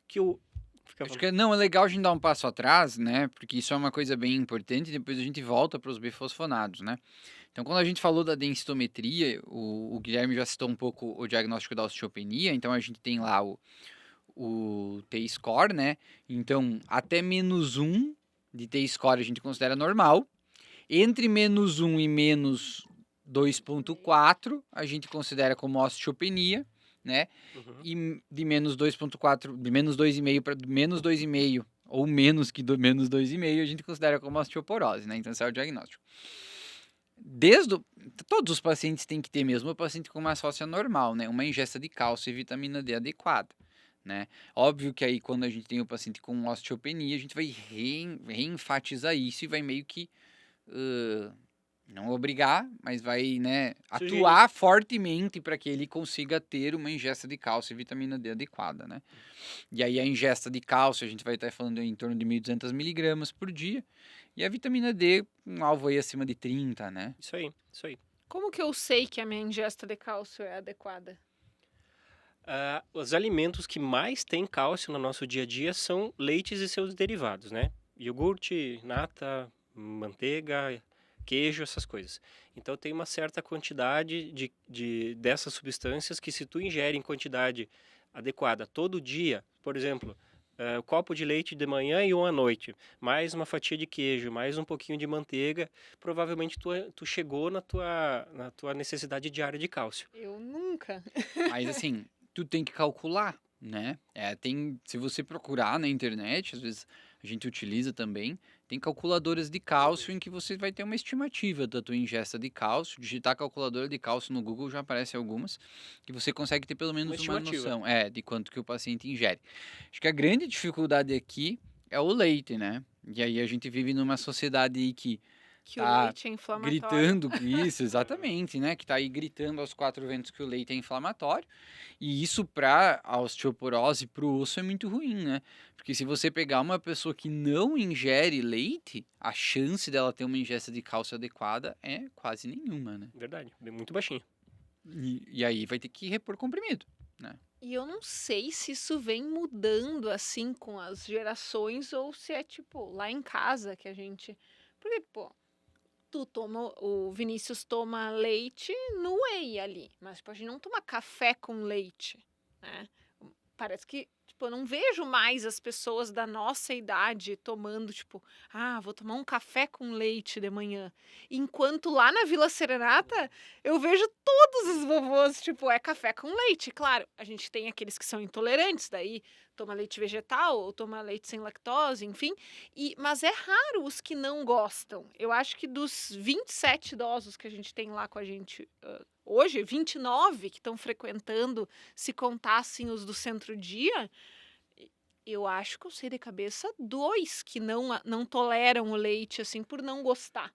Que o fica à Acho que não, é legal a gente dar um passo atrás, né? Porque isso é uma coisa bem importante e depois a gente volta para os bifosfonados, né? Então, quando a gente falou da densitometria, o Guilherme já citou um pouco o diagnóstico da osteopenia, então a gente tem lá o T-score, né? Então, até -1 de T-score a gente considera normal. Entre -1 e menos 2,4 a gente considera como osteopenia, né? Uhum. E de menos 2,4, de menos 2,5 para menos 2,5 ou menos que menos 2,5 a gente considera como osteoporose, né? Então esse é o diagnóstico. Todos os pacientes têm que ter mesmo o paciente com massa óssea normal, né? Uma ingesta de cálcio e vitamina D adequada, né? Óbvio que aí quando a gente tem o paciente com osteopenia, a gente vai reenfatizar isso e vai meio que não obrigar, mas vai, né, Sugerir. atuar fortemente para que ele consiga ter uma ingesta de cálcio e vitamina D adequada, né? E aí a ingesta de cálcio, a gente vai estar falando em torno de 1.200 miligramas por dia, e a vitamina D, um alvo aí acima de 30, né? Isso aí, isso aí. Como que eu sei que a minha ingesta de cálcio é adequada? Os alimentos que mais têm cálcio no nosso dia a dia são leites e seus derivados, né? Iogurte, nata, manteiga, queijo, essas coisas. Então tem uma certa quantidade dessas substâncias que se tu ingere em quantidade adequada todo dia, por exemplo, um copo de leite de manhã e um à noite, mais uma fatia de queijo, mais um pouquinho de manteiga, provavelmente tu chegou na tua necessidade diária de cálcio. Eu nunca. Mas assim, tu tem que calcular, né? Se você procurar na internet, às vezes a gente utiliza também, tem calculadoras de cálcio em que você vai ter uma estimativa da tua ingesta de cálcio. Digitar calculadora de cálcio no Google já aparece algumas, que você consegue ter pelo menos uma estimativa. noção de quanto que o paciente ingere. Acho que a grande dificuldade aqui é o leite, né? E aí a gente vive numa sociedade aí que Que Tá o leite é inflamatório. gritando com isso, exatamente, né? Que tá aí gritando aos quatro ventos que o leite é inflamatório. E isso para a osteoporose, pro osso é muito ruim, né? Porque se você pegar uma pessoa que não ingere leite, a chance dela ter uma ingesta de cálcio adequada é quase nenhuma, né? Verdade, muito baixinho. E aí vai ter que repor comprimido, né? E eu não sei se isso vem mudando assim com as gerações ou se é tipo lá em casa que a gente. Porque, pô, o Vinícius toma leite no whey ali, mas tipo, a gente não toma café com leite, né? Parece que, tipo, eu não vejo mais as pessoas da nossa idade tomando, tipo, vou tomar um café com leite de manhã. Enquanto lá na Vila Serenata, eu vejo todos os vovôs, tipo, é café com leite. Claro, a gente tem aqueles que são intolerantes, daí toma leite vegetal ou toma leite sem lactose, enfim. Mas é raro os que não gostam. Eu acho que dos 27 idosos que a gente tem lá com a gente hoje, 29 que estão frequentando, se contassem os do centro-dia, eu acho que eu sei de cabeça 2 que não toleram o leite, assim, por não gostar.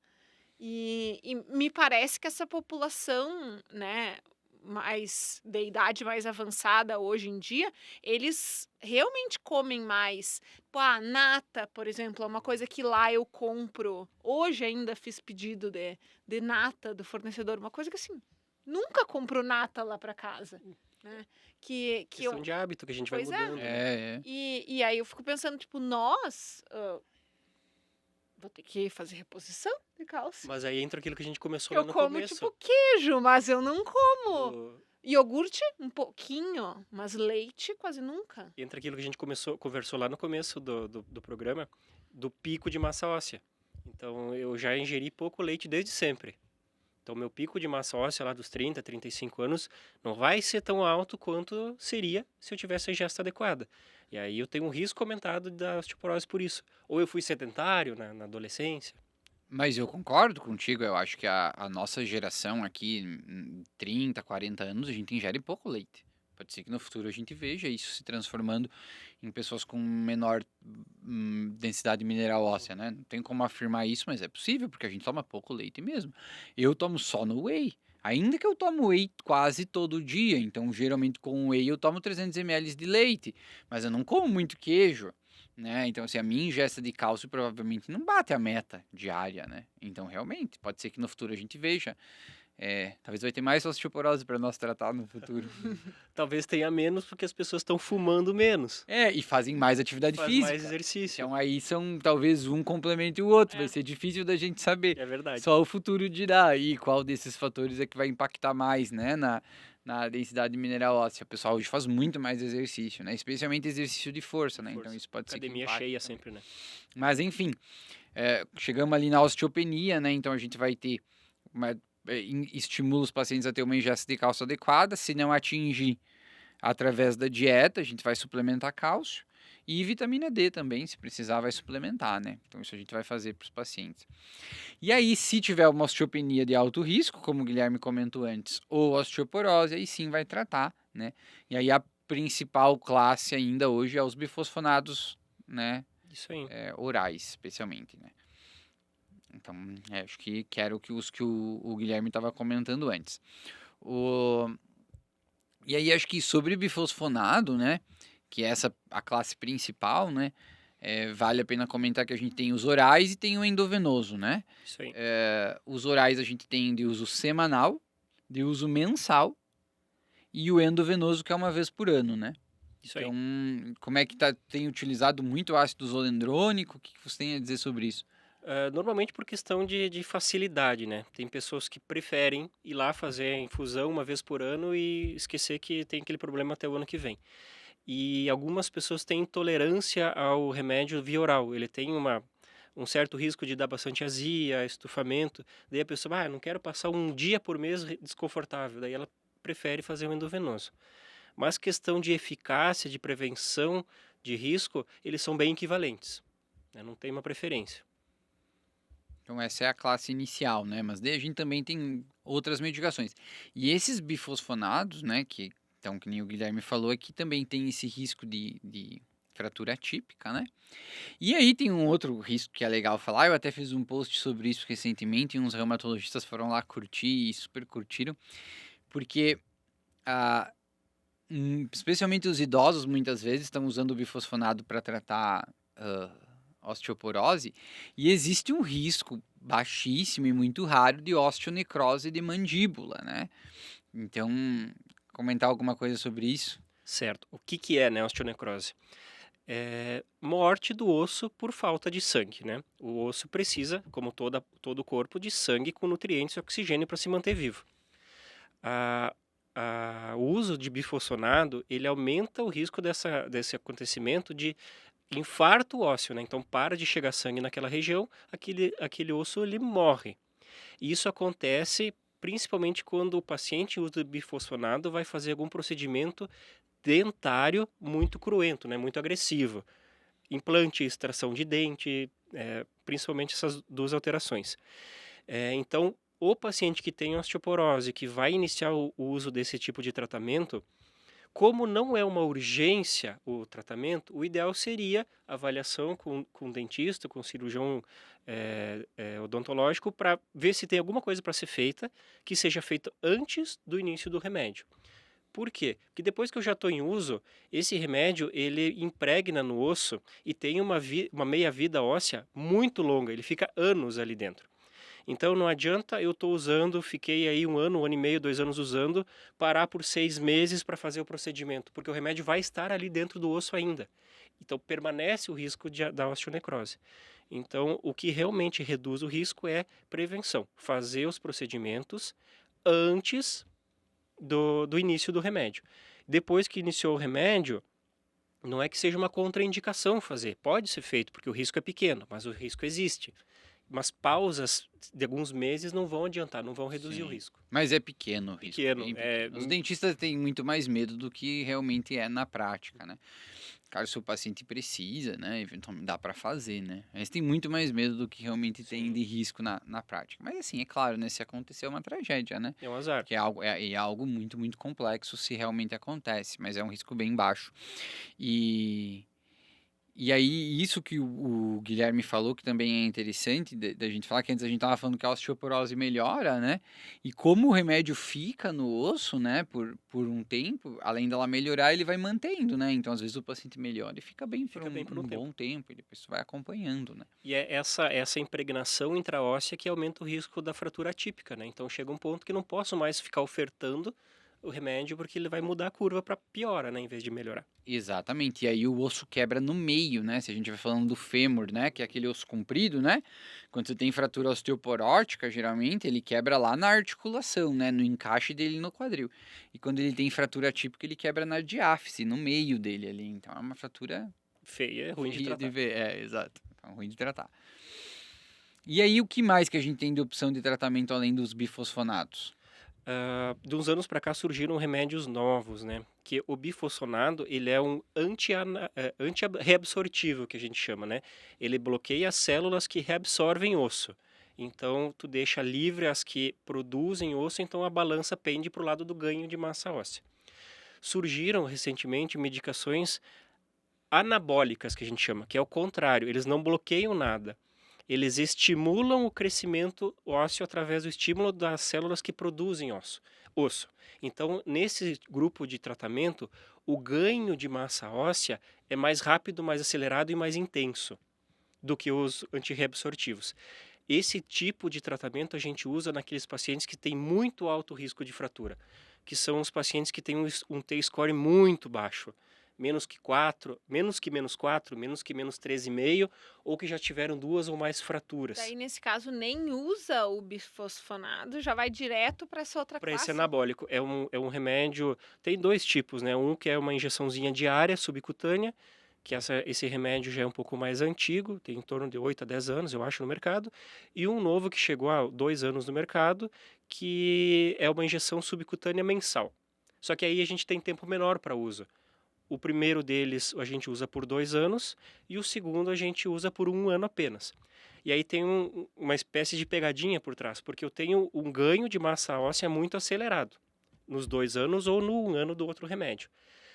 E me parece que essa população, né, mais de idade mais avançada hoje em dia, eles realmente comem mais. Pô, a nata, por exemplo, é uma coisa que lá eu compro. Hoje ainda fiz pedido de nata do fornecedor, uma coisa que assim, nunca compro nata lá para casa. né? Que Questão eu. de hábito que a gente vai Pois é. mudando, né? É. E aí eu fico pensando, tipo, nós. Vou ter que fazer reposição de cálcio. Mas aí entra aquilo que a gente começou lá Eu no como, começo. tipo, queijo, mas eu não como. O- Iogurte, um pouquinho, mas leite quase nunca. Entra aquilo que a gente conversou lá no começo do programa, do pico de massa óssea. Então, eu já ingeri pouco leite desde sempre. Então, meu pico de massa óssea lá dos 30, 35 anos não vai ser tão alto quanto seria se eu tivesse a ingesta adequada. E aí eu tenho um risco aumentado da osteoporose por isso. Ou eu fui sedentário na adolescência. Mas eu concordo contigo, eu acho que a nossa geração aqui, 30, 40 anos, a gente ingere pouco leite. Pode ser que no futuro a gente veja isso se transformando em pessoas com menor densidade mineral óssea, né? Não tem como afirmar isso, mas é possível, porque a gente toma pouco leite mesmo. Eu tomo só no whey. Ainda que eu tomo whey quase todo dia, então geralmente com whey eu tomo 300 ml de leite, mas eu não como muito queijo, né? Então, assim, a minha ingesta de cálcio provavelmente não bate a meta diária, né? Então, realmente, pode ser que no futuro a gente veja. Talvez vai ter mais osteoporose para nós tratar no futuro. Talvez tenha menos porque as pessoas estão fumando menos. E fazem mais atividade Faz física. mais exercício. Então, aí são talvez um complemente o outro. É. Vai ser difícil da gente saber. É verdade. Só o futuro dirá aí qual desses fatores é que vai impactar mais, né? Na densidade mineral óssea. O pessoal hoje faz muito mais exercício, né? Especialmente exercício de força, né? Então, isso pode ser que Academia impacte cheia também. sempre, né? Mas enfim, chegamos ali na osteopenia, né? Então a gente vai ter estimula os pacientes a ter uma ingesta de cálcio adequada. Se não atingir através da dieta, a gente vai suplementar cálcio. E vitamina D também, se precisar, vai suplementar, né? Então isso a gente vai fazer para os pacientes. E aí, se tiver uma osteopenia de alto risco, como o Guilherme comentou antes, ou osteoporose, aí sim vai tratar, né? E aí a principal classe ainda hoje é os bifosfonados, né? Isso aí. Orais, especialmente, né? Então, acho que era os que o Guilherme estava comentando antes. E aí, acho que sobre bifosfonado, né? Que é a classe principal, né? Vale a pena comentar que a gente tem os orais e tem o endovenoso, né? Isso aí. Os orais a gente tem de uso semanal, de uso mensal, e o endovenoso que é uma vez por ano, né? Isso aí. Então, como é que tem utilizado muito ácido zolendrônico? O que você tem a dizer sobre isso? Normalmente por questão de facilidade, né? Tem pessoas que preferem ir lá fazer a infusão uma vez por ano e esquecer que tem aquele problema até o ano que vem. E algumas pessoas têm intolerância ao remédio via oral. Ele tem um certo risco de dar bastante azia, estufamento. Daí a pessoa, não quero passar um dia por mês desconfortável. Daí ela prefere fazer o endovenoso. Mas questão de eficácia, de prevenção de risco, eles são bem equivalentes, né? Não tem uma preferência. Então essa é a classe inicial, né? Mas daí a gente também tem outras medicações. E esses bifosfonados, né? Que nem o Guilherme falou, aqui também tem esse risco de fratura atípica, né? E aí tem um outro risco que é legal falar. Eu até fiz um post sobre isso recentemente e uns reumatologistas foram lá curtir e super curtiram. Porque especialmente os idosos muitas vezes estão usando o bifosfonado para tratar osteoporose, e existe um risco baixíssimo e muito raro de osteonecrose de mandíbula, né? Então, comentar alguma coisa sobre isso? Certo. O que é, né, osteonecrose? É morte do osso por falta de sangue, né? O osso precisa, como todo o corpo, de sangue com nutrientes e oxigênio para se manter vivo. O uso de bifosfonado, ele aumenta o risco desse acontecimento de infarto ósseo, né? Então para de chegar sangue naquela região, aquele osso ele morre. E isso acontece principalmente quando o paciente usa bifosfonado, vai fazer algum procedimento dentário muito cruento, né? Muito agressivo. Implante, extração de dente, principalmente essas duas alterações. Então, o paciente que tem osteoporose, que vai iniciar o uso desse tipo de tratamento, como não é uma urgência o tratamento, o ideal seria avaliação com o dentista, com o cirurgião odontológico, para ver se tem alguma coisa para ser feita, que seja feita antes do início do remédio. Por quê? Porque depois que eu já estou em uso, esse remédio ele impregna no osso e tem uma meia-vida óssea muito longa, ele fica anos ali dentro. Então não adianta eu estou usando, fiquei aí 1 ano, 1 ano e meio, 2 anos usando, parar por 6 meses para fazer o procedimento, porque o remédio vai estar ali dentro do osso ainda. Então permanece o risco da osteonecrose. Então o que realmente reduz o risco é prevenção, fazer os procedimentos antes do início do remédio. Depois que iniciou o remédio, não é que seja uma contraindicação fazer, pode ser feito, porque o risco é pequeno, mas o risco existe. Mas pausas de alguns meses não vão adiantar, não vão reduzir o Sim. risco. Mas é pequeno o risco, Pequeno, bem pequeno. Os dentistas têm muito mais medo do que realmente é na prática, né? Claro, se o paciente precisa, né? Eventualmente dá para fazer, né? Mas tem muito mais medo do que realmente tem Sim. de risco na prática. Mas assim, é claro, né? Se acontecer é uma tragédia, né? É um azar. Que é algo muito, muito complexo se realmente acontece, mas é um risco bem baixo. E, e aí, isso que o Guilherme falou, que também é interessante da gente falar, que antes a gente tava falando que a osteoporose melhora, né? E como o remédio fica no osso, né, por um tempo, além dela melhorar, ele vai mantendo, né? Então, às vezes, o paciente melhora e fica bem por Fica bem por um tempo. bom tempo, e depois vai acompanhando, né? E é essa impregnação intraóssea que aumenta o risco da fratura atípica, né? Então chega um ponto que não posso mais ficar ofertando o remédio porque ele vai mudar a curva para piora, né, em vez de melhorar. Exatamente, e aí o osso quebra no meio, né? Se a gente vai falando do fêmur, né? Que é aquele osso comprido, né? Quando você tem fratura osteoporótica, geralmente ele quebra lá na articulação, né? No encaixe dele no quadril. E quando ele tem fratura atípica, ele quebra na diáfise, no meio dele ali. Então é uma fratura Feia, é ruim de feia de tratar. ver. É, exato. Então, ruim de tratar. E aí, o que mais que a gente tem de opção de tratamento além dos bifosfonatos? De uns anos para cá surgiram remédios novos, né? Que o bifosfonado, ele é um anti-reabsortivo, que a gente chama, né? Ele bloqueia as células que reabsorvem osso. Então, tu deixa livre as que produzem osso, então a balança pende para o lado do ganho de massa óssea. Surgiram recentemente medicações anabólicas, que a gente chama, que é o contrário, eles não bloqueiam nada. Eles estimulam o crescimento ósseo através do estímulo das células que produzem osso. Então, nesse grupo de tratamento, o ganho de massa óssea é mais rápido, mais acelerado e mais intenso do que os antirreabsortivos. Esse tipo de tratamento a gente usa naqueles pacientes que têm muito alto risco de fratura, que são os pacientes que têm um T-score muito baixo, menos que 4, menos que -4, menos que -3,5, ou que já tiveram 2 ou mais fraturas. Daí, nesse caso, nem usa o bifosfonado, já vai direto para essa outra Para esse classe? anabólico, é um remédio, tem 2 tipos, né? Um que é uma injeçãozinha diária subcutânea, que esse remédio já é um pouco mais antigo, tem em torno de 8 a 10 anos, eu acho, no mercado, e um novo que chegou há 2 anos no mercado, que é uma injeção subcutânea mensal. Só que aí a gente tem tempo menor para uso. O primeiro deles a gente usa por 2 anos e o segundo a gente usa por 1 ano apenas. E aí tem uma espécie de pegadinha por trás, porque eu tenho um ganho de massa óssea muito acelerado nos 2 anos ou no 1 ano do outro remédio.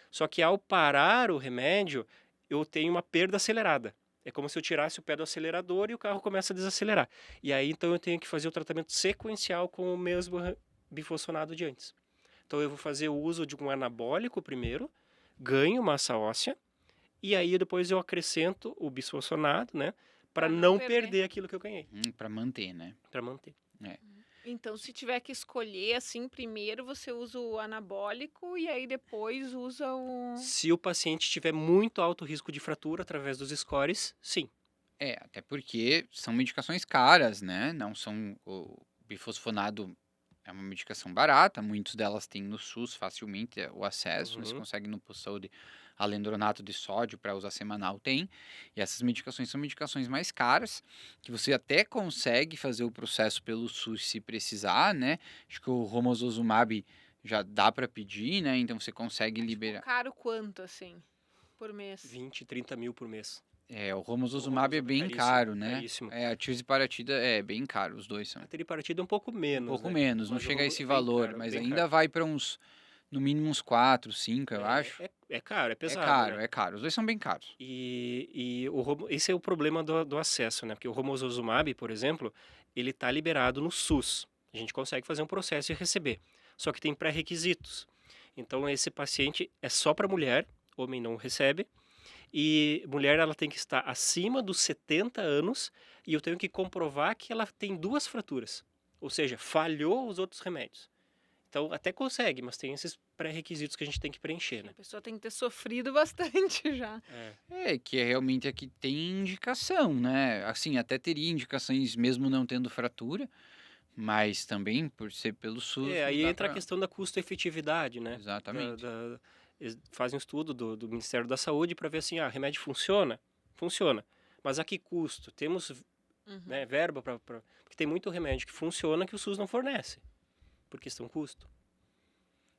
Só que ao parar o remédio, eu tenho uma perda acelerada. É como se eu tirasse o pé do acelerador e o carro começa a desacelerar. E aí então eu tenho que fazer o tratamento sequencial com o mesmo bifosfonado de antes. Então eu vou fazer o uso de um anabólico primeiro, ganho massa óssea, e aí depois eu acrescento o bisfosfonado, né? Para Pra não não perder. perder aquilo que eu ganhei, Para manter, né? para manter. Então, se tiver que escolher, assim, primeiro você usa o anabólico e aí depois usa o... Se o paciente tiver muito alto risco de fratura através dos scores, sim. É, até porque são medicações caras, né? Não são. O bifosfonado é uma medicação barata, muitas delas têm no SUS facilmente o acesso, né? Você Uhum. consegue no posto de saúde alendronato de sódio para usar semanal, tem. E essas medicações são medicações mais caras, que você até consegue fazer o processo pelo SUS se precisar, né? Acho que o romosozumab já dá para pedir, né? Então você consegue liberar. Caro quanto, assim, por mês? 20, 30 mil por mês. É, o romosozumab é romosozumab é bem caríssimo, caro, né? caríssimo. É, a tirzepatida é bem caro, os dois são. A teriparatida é um pouco menos, Um pouco né? menos, não Mas o chega a esse bem valor, caro, mas bem ainda caro. vai para uns, no mínimo uns 4, 5, eu acho. É caro, é pesado, É caro, né? é caro. Os dois são bem caros. E esse é o problema do acesso, né? Porque o romosozumab, por exemplo, ele está liberado no SUS. A gente consegue fazer um processo e receber. Só que tem pré-requisitos. Então, esse paciente é só para mulher, homem não recebe. e mulher ela tem que estar acima dos 70 anos e eu tenho que comprovar que ela tem 2 fraturas. Ou seja, falhou os outros remédios. Então até consegue, mas tem esses pré-requisitos que a gente tem que preencher, A né? pessoa tem que ter sofrido bastante já. Que é realmente aqui tem indicação, né? Assim, até teria indicações mesmo não tendo fratura, mas também por ser pelo SUS não Aí dá entra a pra... questão da custo-efetividade, né? Exatamente. Eles fazem um estudo do Ministério da Saúde para ver assim, remédio funciona? Funciona. Mas a que custo? Temos, Uhum. né, verba para... Porque tem muito remédio que funciona que o SUS não fornece, por questão custo.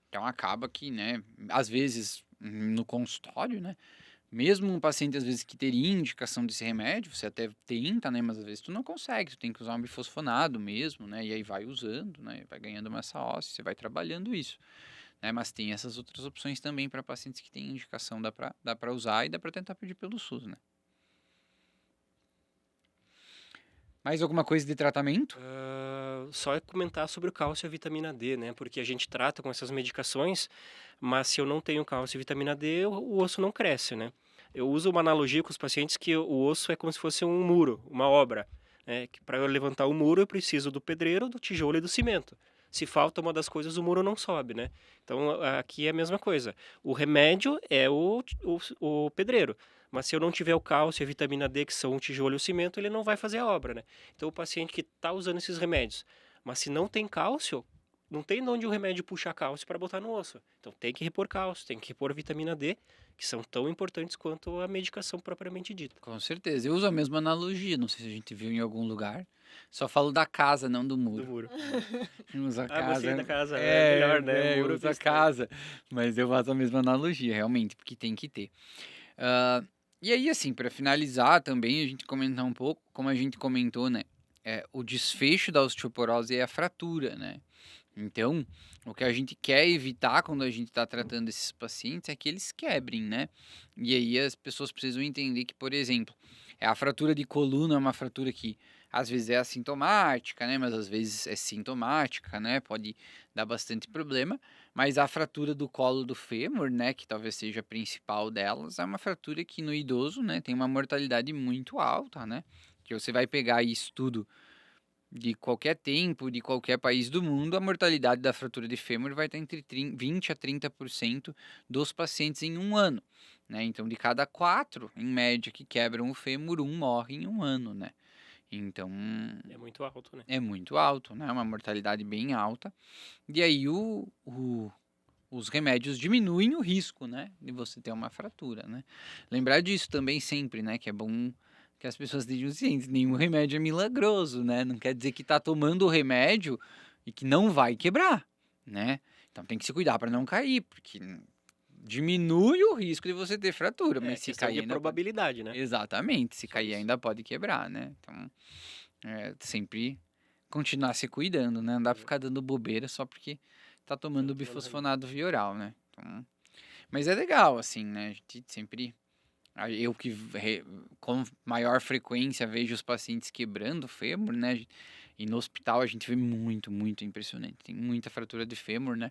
Então acaba que, né, às vezes no consultório, né, mesmo um paciente às vezes que teria indicação desse remédio, você até tenta, né, mas às vezes tu não consegue, tu tem que usar um bifosfonado mesmo, né, e aí vai usando, né, vai ganhando massa óssea, você vai trabalhando isso, né, mas tem essas outras opções também para pacientes que têm indicação, dá para usar e dá para tentar pedir pelo SUS, né. Mais alguma coisa de tratamento? Só é comentar sobre o cálcio e a vitamina D, né? Porque a gente trata com essas medicações, mas se eu não tenho cálcio e vitamina D, o osso não cresce, né? Eu uso uma analogia com os pacientes que o osso é como se fosse um muro, uma obra, né? Que para eu levantar o muro eu preciso do pedreiro, do tijolo e do cimento. Se falta uma das coisas, o muro não sobe, né? Então aqui é a mesma coisa. O remédio é o pedreiro. Mas se eu não tiver o cálcio e a vitamina D, que são o tijolo e o cimento, ele não vai fazer a obra, né? Então, o paciente que está usando esses remédios, mas se não tem cálcio, não tem de onde o remédio puxar cálcio para botar no osso. Então, tem que repor cálcio, tem que repor vitamina D, que são tão importantes quanto a medicação propriamente dita. Com certeza, eu uso a mesma analogia, não sei se a gente viu em algum lugar, só falo da casa, não do Do muro. muro. Usa a Gostei casa. da casa, é melhor, né? Eu Muro uso a cristão. casa. Mas eu faço a mesma analogia, realmente, porque tem que ter. Ah, e aí, assim, para finalizar também, a gente comentar um pouco, como a gente comentou, né? O desfecho da osteoporose é a fratura, né? Então, o que a gente quer evitar quando a gente está tratando esses pacientes é que eles quebrem, né? E aí as pessoas precisam entender que, por exemplo, a fratura de coluna é uma fratura que às vezes é assintomática, né? Mas às vezes é sintomática, né? Pode dar bastante problema. Mas a fratura do colo do fêmur, né? Que talvez seja a principal delas, é uma fratura que no idoso, né? Tem uma mortalidade muito alta, né? Que você vai pegar isso tudo de qualquer tempo, de qualquer país do mundo, a mortalidade da fratura de fêmur vai estar entre 20 a 30% dos pacientes em um ano, né? Então, de cada 4, em média, que quebram o fêmur, um morre em um ano, né? Então, É muito alto, né? é muito alto, né? Uma mortalidade bem alta. E aí, os remédios diminuem o risco, né? De você ter uma fratura, né? Lembrar disso também sempre, né? Que é bom que as pessoas estejam cientes. Nenhum remédio é milagroso, né? Não quer dizer que tá tomando o remédio e que não vai quebrar, né? Então tem que se cuidar para não cair, porque diminui o risco de você ter fratura, É mas se questão cair de ainda pode... probabilidade, né? Exatamente, se Só cair isso. ainda pode quebrar, né? Então, sempre continuar se cuidando, né? Não dá pra ficar dando bobeira só porque tá tomando Tomando remédio. bifosfonato vioral, né? Então, mas é legal, assim, né? A gente sempre. Eu que com maior frequência vejo os pacientes quebrando o fêmur, né? E no hospital a gente vê muito, muito impressionante. Tem muita fratura de fêmur, né?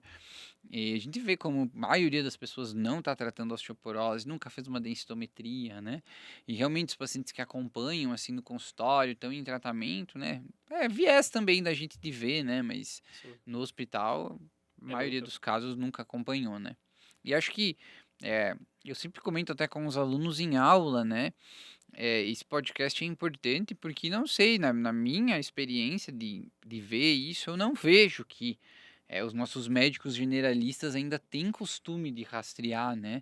E a gente vê como a maioria das pessoas não está tratando osteoporose, nunca fez uma densitometria, né? E realmente os pacientes que acompanham, assim, no consultório, estão em tratamento, né? É viés também da gente de ver, né? Mas Sim. no hospital, a É maioria muito. dos casos nunca acompanhou, né? E acho que eu sempre comento até com os alunos em aula, né? Esse podcast é importante porque, não sei, na minha experiência de ver isso, eu não vejo que os nossos médicos generalistas ainda têm costume de rastrear, né?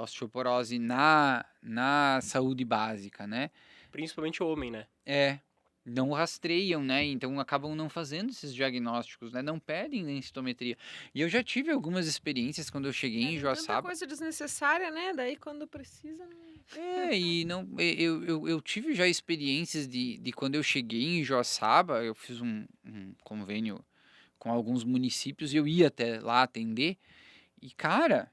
Osteoporose na saúde básica, né? Principalmente o homem, né? Não rastreiam, né? Então acabam não fazendo esses diagnósticos, né? Não pedem densitometria. E eu já tive algumas experiências quando eu cheguei em Tem tanta Joaçaba. coisa desnecessária, né? Daí quando precisa. E não, eu tive já experiências de quando eu cheguei em Joaçaba, eu fiz um convênio com alguns municípios e eu ia até lá atender. E, cara,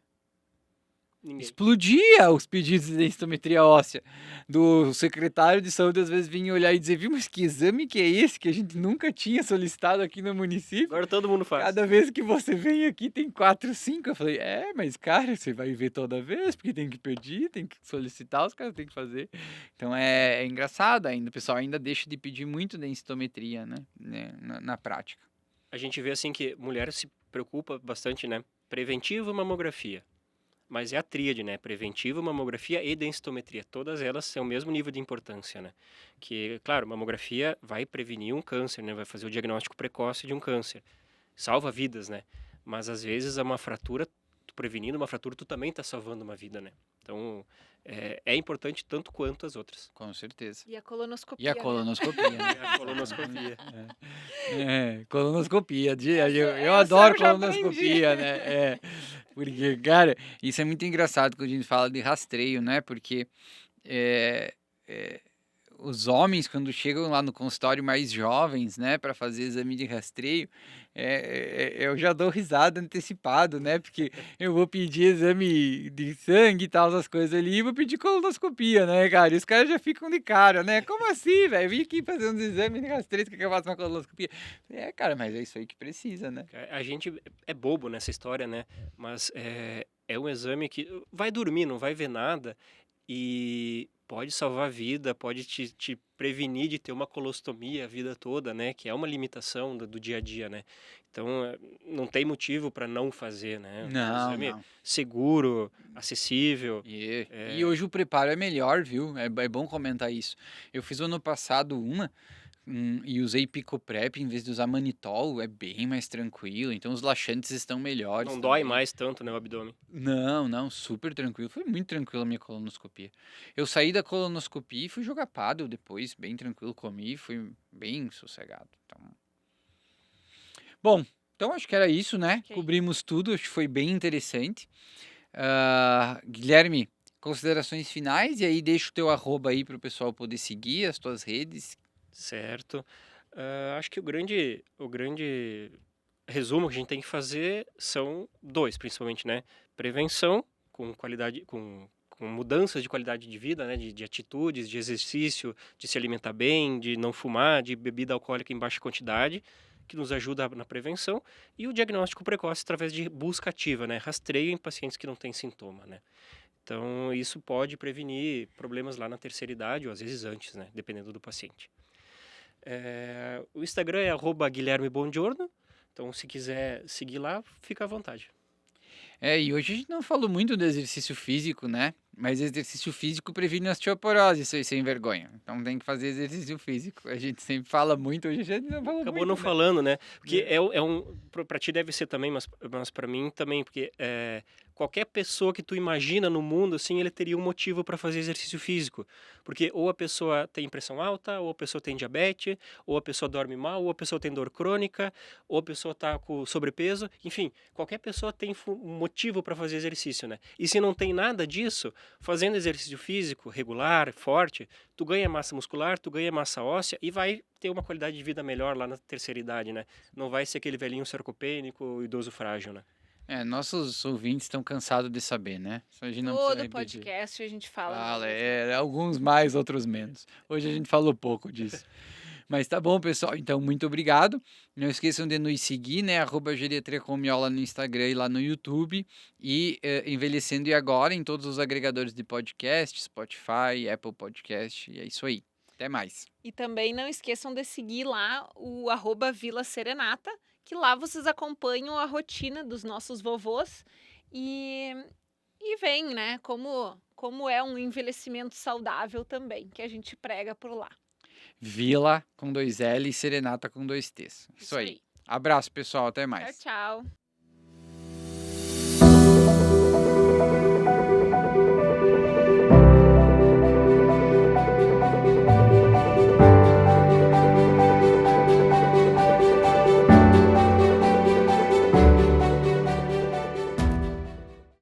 Ninguém. explodia os pedidos de densitometria óssea. Do secretário de saúde, às vezes, vinha olhar e dizer, viu, mas que exame que é esse que a gente nunca tinha solicitado aqui no município? Agora todo mundo faz. Cada vez que você vem aqui tem 4, 5. Eu falei, mas cara, você vai ver toda vez, porque tem que pedir, tem que solicitar, os caras têm que fazer. Então é engraçado ainda, o pessoal ainda deixa de pedir muito densitometria, né, na prática. A gente vê assim que mulher se preocupa bastante, né? Preventivo, mamografia. Mas é a tríade, né? Preventivo, mamografia e densitometria. Todas elas têm o mesmo nível de importância, né? Que, claro, mamografia vai prevenir um câncer, né? Vai fazer o diagnóstico precoce de um câncer. Salva vidas, né? Mas às vezes é uma fratura, tu prevenindo uma fratura, tu também tá salvando uma vida, né? Então, é importante tanto quanto as outras. Com certeza. E a colonoscopia, E a né? colonoscopia, né? E a colonoscopia. Colonoscopia. Eu Essa adoro eu já colonoscopia, né? Porque, cara, isso é muito engraçado quando a gente fala de rastreio, né? Porque é, é, os homens, quando chegam lá no consultório mais jovens, né, para fazer exame de rastreio, eu já dou risada antecipado, né? Porque eu vou pedir exame de sangue e tal, essas coisas ali, e vou pedir colonoscopia, né, cara? E os caras já ficam de cara, né? Como assim, velho? Vim aqui fazer uns exames de rastreio, que eu faço uma colonoscopia. Cara, mas é isso aí que precisa, né? A gente é bobo nessa história, né? Mas é um exame que vai dormir, não vai ver nada e pode salvar a vida, pode te prevenir de ter uma colostomia a vida toda, né? Que é uma limitação do dia a dia, né? Então, não tem motivo para não fazer, né? Um Não, exame não. seguro, acessível. E hoje o preparo é melhor, viu? É bom comentar isso. Eu fiz ano passado e usei Picoprep em vez de usar Manitol, é bem mais tranquilo. Então os laxantes estão melhores Não dói também. mais tanto, né, o abdômen. Não, super tranquilo. Foi muito tranquilo a minha colonoscopia. Eu saí da colonoscopia e fui jogar pádel depois, bem tranquilo, comi, fui bem sossegado. Bom, então acho que era isso, né? Ok. Cobrimos tudo, acho que foi bem interessante. Guilherme, considerações finais e aí deixa o teu arroba aí para o pessoal poder seguir as tuas redes. Certo. Acho que o grande resumo que a gente tem que fazer são dois, principalmente, né? Prevenção com qualidade, com mudanças de qualidade de vida, né? De atitudes, de exercício, de se alimentar bem, de não fumar, de bebida alcoólica em baixa quantidade, que nos ajuda na prevenção, e o diagnóstico precoce através de busca ativa, né? Rastreio em pacientes que não têm sintoma, né? Então, isso pode prevenir problemas lá na terceira idade, ou às vezes antes, né? Dependendo do paciente. O Instagram é @Guilherme Bongiorno, então se quiser seguir lá, fica à vontade. E hoje a gente não falou muito do exercício físico, né? Mas exercício físico previne osteoporose, sem vergonha. Então tem que fazer exercício físico. A gente sempre fala muito, hoje a gente não falou Acabou muito, não né? falando, né? Porque pra ti deve ser também, mas pra mim também, porque qualquer pessoa que tu imagina no mundo, assim, ele teria um motivo para fazer exercício físico. Porque ou a pessoa tem pressão alta, ou a pessoa tem diabetes, ou a pessoa dorme mal, ou a pessoa tem dor crônica, ou a pessoa tá com sobrepeso. Enfim, qualquer pessoa tem um motivo para fazer exercício, né? E se não tem nada disso, fazendo exercício físico regular, forte, tu ganha massa muscular, tu ganha massa óssea e vai ter uma qualidade de vida melhor lá na terceira idade, né? Não vai ser aquele velhinho sarcopênico, idoso frágil, né? Nossos ouvintes estão cansados de saber, né? Só a gente não precisa Todo repetir. podcast a gente fala. Fala, mesmo. alguns mais, outros menos. Hoje a gente falou pouco disso. Mas tá bom, pessoal. Então, muito obrigado. Não esqueçam de nos seguir, né? @Geriatria com Miola no Instagram e lá no YouTube. E Envelhecendo e Agora em todos os agregadores de podcast, Spotify, Apple Podcast. E é isso aí. Até mais. E também não esqueçam de seguir lá o @Vila Serenata, que lá vocês acompanham a rotina dos nossos vovôs e veem, né, como é um envelhecimento saudável também, que a gente prega por lá. Vila com 2 L e Serenata com 2 T's. Isso aí. Abraço, pessoal. Até Tchau, mais. tchau.